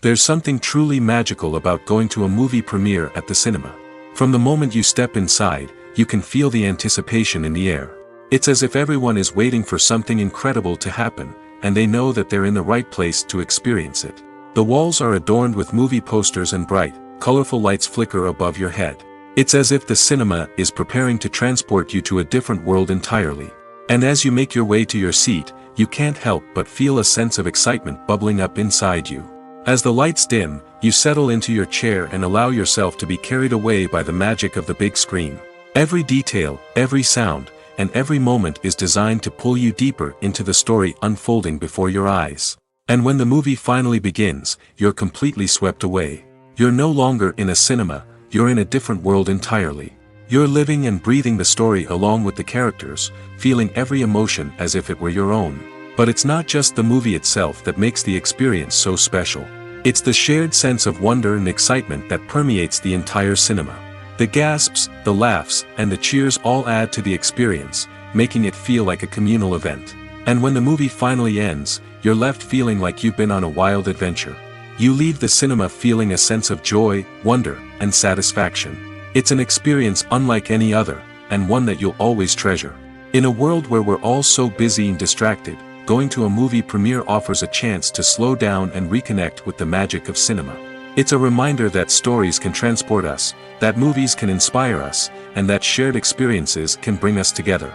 A: There's something truly magical about going to a movie premiere at the cinema. From the moment you step inside, you can feel the anticipation in the air. It's as if everyone is waiting for something incredible to happen, and they know that they're in the right place to experience it. The walls are adorned with movie posters and bright, colorful lights flicker above your head. It's as if the cinema is preparing to transport you to a different world entirely. And as you make your way to your seat, you can't help but feel a sense of excitement bubbling up inside you. As the lights dim, you settle into your chair and allow yourself to be carried away by the magic of the big screen. Every detail, every sound, and every moment is designed to pull you deeper into the story unfolding before your eyes. And when the movie finally begins, you're completely swept away. You're no longer in a cinema, you're in a different world entirely. You're living and breathing the story along with the characters, feeling every emotion as if it were your own. But it's not just the movie itself that makes the experience so special. It's the shared sense of wonder and excitement that permeates the entire cinema. The gasps, the laughs, and the cheers all add to the experience, making it feel like a communal event. And when the movie finally ends, you're left feeling like you've been on a wild adventure. You leave the cinema feeling a sense of joy, wonder, and satisfaction. It's an experience unlike any other, and one that you'll always treasure. In a world where we're all so busy and distracted, going to a movie premiere offers a chance to slow down and reconnect with the magic of cinema. It's a reminder that stories can transport us, that movies can inspire us, and that shared experiences can bring us together.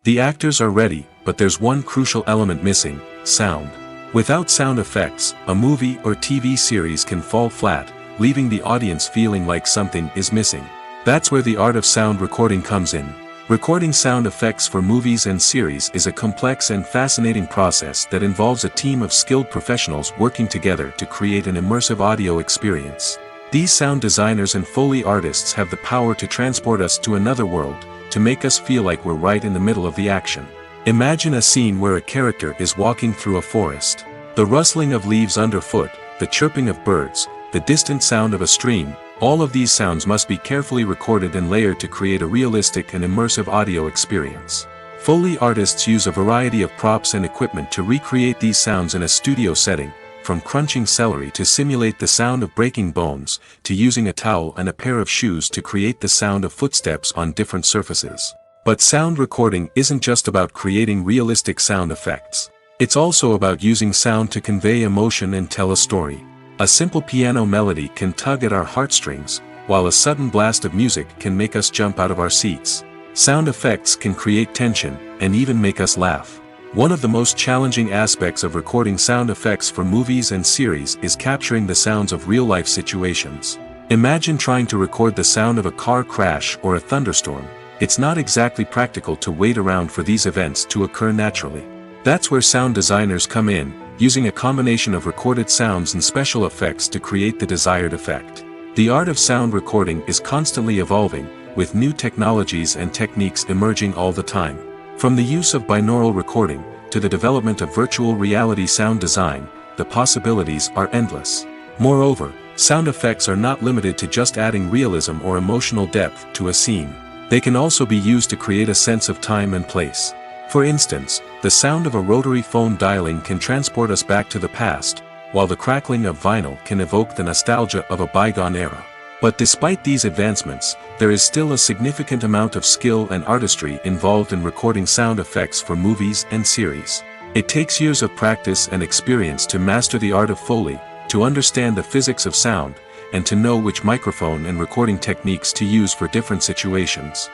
A: The actors are ready, but there's one crucial element missing: sound. Without sound effects, a movie or TV series can fall flat, leaving the audience feeling like something is missing. That's where the art of sound recording comes in. Recording sound effects for movies and series is a complex and fascinating process that involves a team of skilled professionals working together to create an immersive audio experience. These sound designers and Foley artists have the power to transport us to another world, to make us feel like we're right in the middle of the action. Imagine a scene where a character is walking through a forest. The rustling of leaves underfoot, the chirping of birds, the distant sound of a stream, all of these sounds must be carefully recorded and layered to create a realistic and immersive audio experience. Foley artists use a variety of props and equipment to recreate these sounds in a studio setting, from crunching celery to simulate the sound of breaking bones, to using a towel and a pair of shoes to create the sound of footsteps on different surfaces. But sound recording isn't just about creating realistic sound effects. It's also about using sound to convey emotion and tell a story. A simple piano melody can tug at our heartstrings, while a sudden blast of music can make us jump out of our seats. Sound effects can create tension, and even make us laugh. One of the most challenging aspects of recording sound effects for movies and series is capturing the sounds of real-life situations. Imagine trying to record the sound of a car crash or a thunderstorm. It's not exactly practical to wait around for these events to occur naturally. That's where sound designers come in, using a combination of recorded sounds and special effects to create the desired effect. The art of sound recording is constantly evolving, with new technologies and techniques emerging all the time. From the use of binaural recording, to the development of virtual reality sound design, the possibilities are endless. Moreover, sound effects are not limited to just adding realism or emotional depth to a scene. They can also be used to create a sense of time and place. For instance, the sound of a rotary phone dialing can transport us back to the past, while the crackling of vinyl can evoke the nostalgia of a bygone era. But despite these advancements, there is still a significant amount of skill and artistry involved in recording sound effects for movies and series. It takes years of practice and experience to master the art of Foley, to understand the physics of sound, and to know which microphone and recording techniques to use for different situations.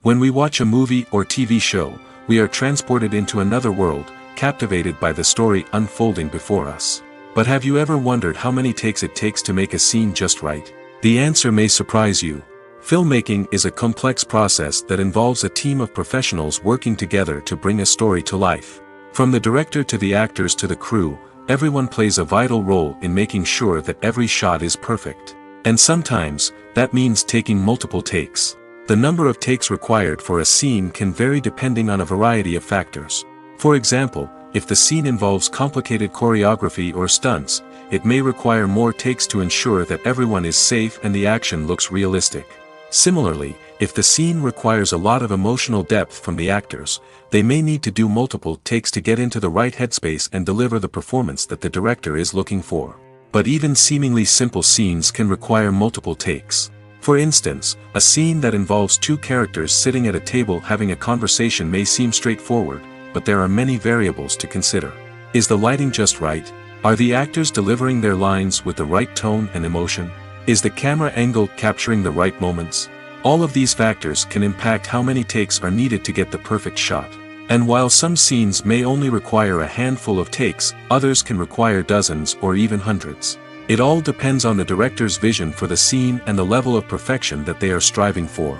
A: When we watch a movie or TV show, we are transported into another world, captivated by the story unfolding before us. But have you ever wondered how many takes it takes to make a scene just right? The answer may surprise you. Filmmaking is a complex process that involves a team of professionals working together to bring a story to life. From the director to the actors to the crew, everyone plays a vital role in making sure that every shot is perfect. And sometimes, that means taking multiple takes. The number of takes required for a scene can vary depending on a variety of factors. For example, if the scene involves complicated choreography or stunts, it may require more takes to ensure that everyone is safe and the action looks realistic. Similarly, if the scene requires a lot of emotional depth from the actors, they may need to do multiple takes to get into the right headspace and deliver the performance that the director is looking for. But even seemingly simple scenes can require multiple takes. For instance, a scene that involves two characters sitting at a table having a conversation may seem straightforward, but there are many variables to consider. Is the lighting just right? Are the actors delivering their lines with the right tone and emotion? Is the camera angle capturing the right moments? All of these factors can impact how many takes are needed to get the perfect shot. And while some scenes may only require a handful of takes, others can require dozens or even hundreds. It all depends on the director's vision for the scene and the level of perfection that they are striving for.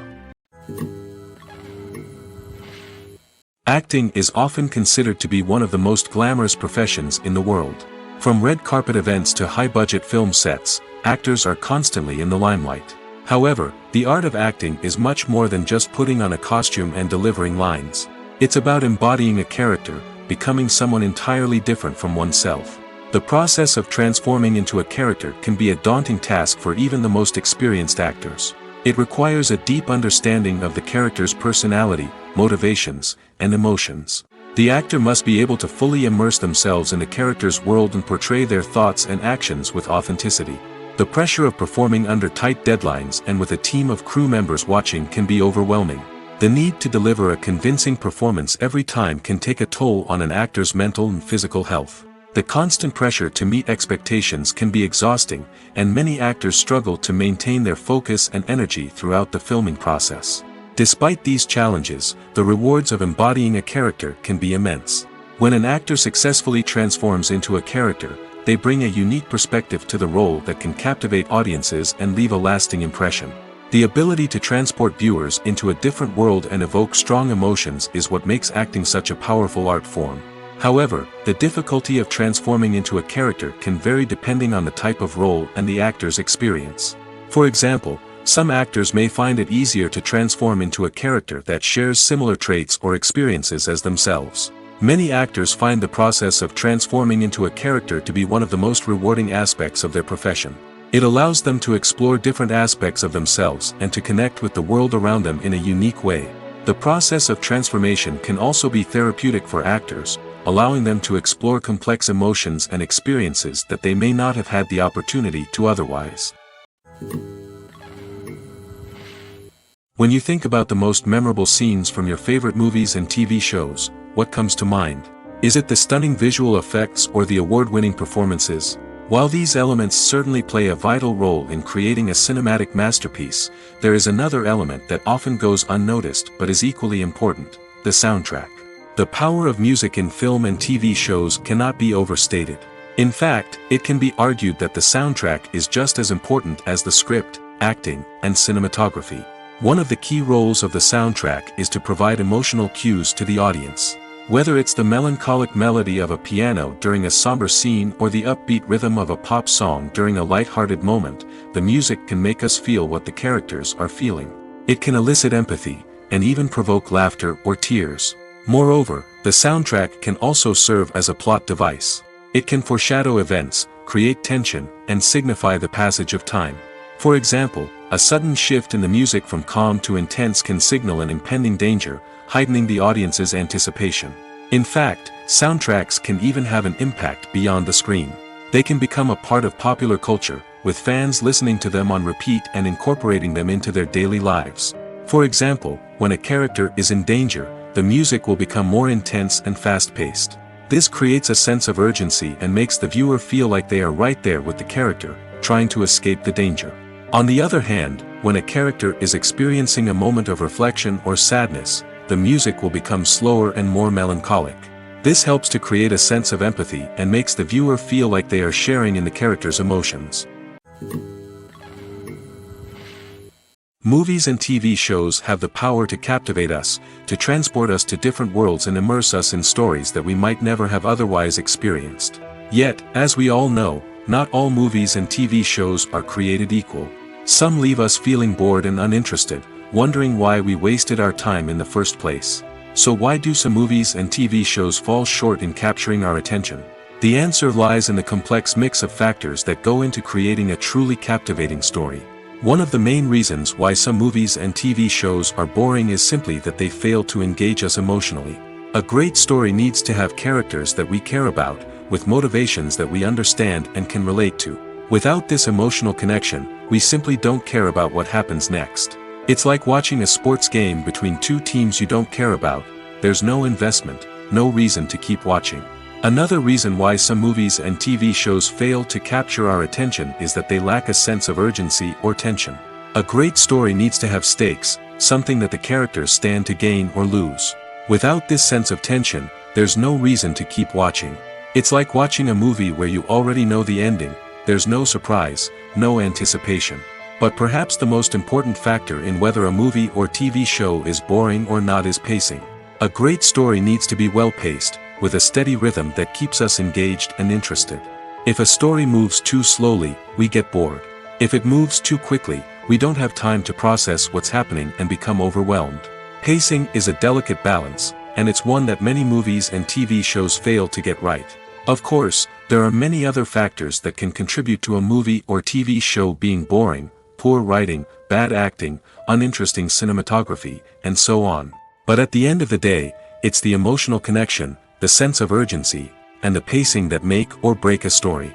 A: Acting is often considered to be one of the most glamorous professions in the world. From red carpet events to high-budget film sets, actors are constantly in the limelight. However, the art of acting is much more than just putting on a costume and delivering lines. It's about embodying a character, becoming someone entirely different from oneself. The process of transforming into a character can be a daunting task for even the most experienced actors. It requires a deep understanding of the character's personality, motivations, and emotions. The actor must be able to fully immerse themselves in the character's world and portray their thoughts and actions with authenticity. The pressure of performing under tight deadlines and with a team of crew members watching can be overwhelming. The need to deliver a convincing performance every time can take a toll on an actor's mental and physical health. The constant pressure to meet expectations can be exhausting, and many actors struggle to maintain their focus and energy throughout the filming process. Despite these challenges, the rewards of embodying a character can be immense. When an actor successfully transforms into a character, they bring a unique perspective to the role that can captivate audiences and leave a lasting impression. The ability to transport viewers into a different world and evoke strong emotions is what makes acting such a powerful art form. However, the difficulty of transforming into a character can vary depending on the type of role and the actor's experience. For example, some actors may find it easier to transform into a character that shares similar traits or experiences as themselves. Many actors find the process of transforming into a character to be one of the most rewarding aspects of their profession. It allows them to explore different aspects of themselves and to connect with the world around them in a unique way. The process of transformation can also be therapeutic for actors, allowing them to explore complex emotions and experiences that they may not have had the opportunity to otherwise. When you think about the most memorable scenes from your favorite movies and TV shows, what comes to mind? Is it the stunning visual effects or the award-winning performances? While these elements certainly play a vital role in creating a cinematic masterpiece, there is another element that often goes unnoticed but is equally important: the soundtrack. The power of music in film and TV shows cannot be overstated. In fact, it can be argued that the soundtrack is just as important as the script, acting, and cinematography. One of the key roles of the soundtrack is to provide emotional cues to the audience. Whether it's the melancholic melody of a piano during a somber scene or the upbeat rhythm of a pop song during a light-hearted moment, the music can make us feel what the characters are feeling. It can elicit empathy, and even provoke laughter or tears. Moreover, the soundtrack can also serve as a plot device. It can foreshadow events, create tension, and signify the passage of time. For example, a sudden shift in the music from calm to intense can signal an impending danger, heightening the audience's anticipation. In fact, soundtracks can even have an impact beyond the screen. They can become a part of popular culture, with fans listening to them on repeat and incorporating them into their daily lives. For example, when a character is in danger, the music will become more intense and fast-paced. This creates a sense of urgency and makes the viewer feel like they are right there with the character, trying to escape the danger. On the other hand, when a character is experiencing a moment of reflection or sadness, the music will become slower and more melancholic. This helps to create a sense of empathy and makes the viewer feel like they are sharing in the character's emotions. Movies and TV shows have the power to captivate us, to transport us to different worlds and immerse us in stories that we might never have otherwise experienced. Yet, as we all know, not all movies and TV shows are created equal. Some leave us feeling bored and uninterested, wondering why we wasted our time in the first place. So why do some movies and TV shows fall short in capturing our attention? The answer lies in the complex mix of factors that go into creating a truly captivating story. One of the main reasons why some movies and TV shows are boring is simply that they fail to engage us emotionally. A great story needs to have characters that we care about, with motivations that we understand and can relate to. Without this emotional connection, we simply don't care about what happens next. It's like watching a sports game between two teams you don't care about. There's no investment, no reason to keep watching. Another reason why some movies and TV shows fail to capture our attention is that they lack a sense of urgency or tension. A great story needs to have stakes, something that the characters stand to gain or lose. Without this sense of tension, there's no reason to keep watching. It's like watching a movie where you already know the ending. There's no surprise, no anticipation. But perhaps the most important factor in whether a movie or TV show is boring or not is pacing. A great story needs to be well-paced, with a steady rhythm that keeps us engaged and interested. If a story moves too slowly, we get bored. If it moves too quickly, we don't have time to process what's happening and become overwhelmed. Pacing is a delicate balance, and it's one that many movies and TV shows fail to get right. Of course, there are many other factors that can contribute to a movie or TV show being boring, poor writing, bad acting, uninteresting cinematography, and so on. But at the end of the day, it's the emotional connection, the sense of urgency, and the pacing that make or break a story.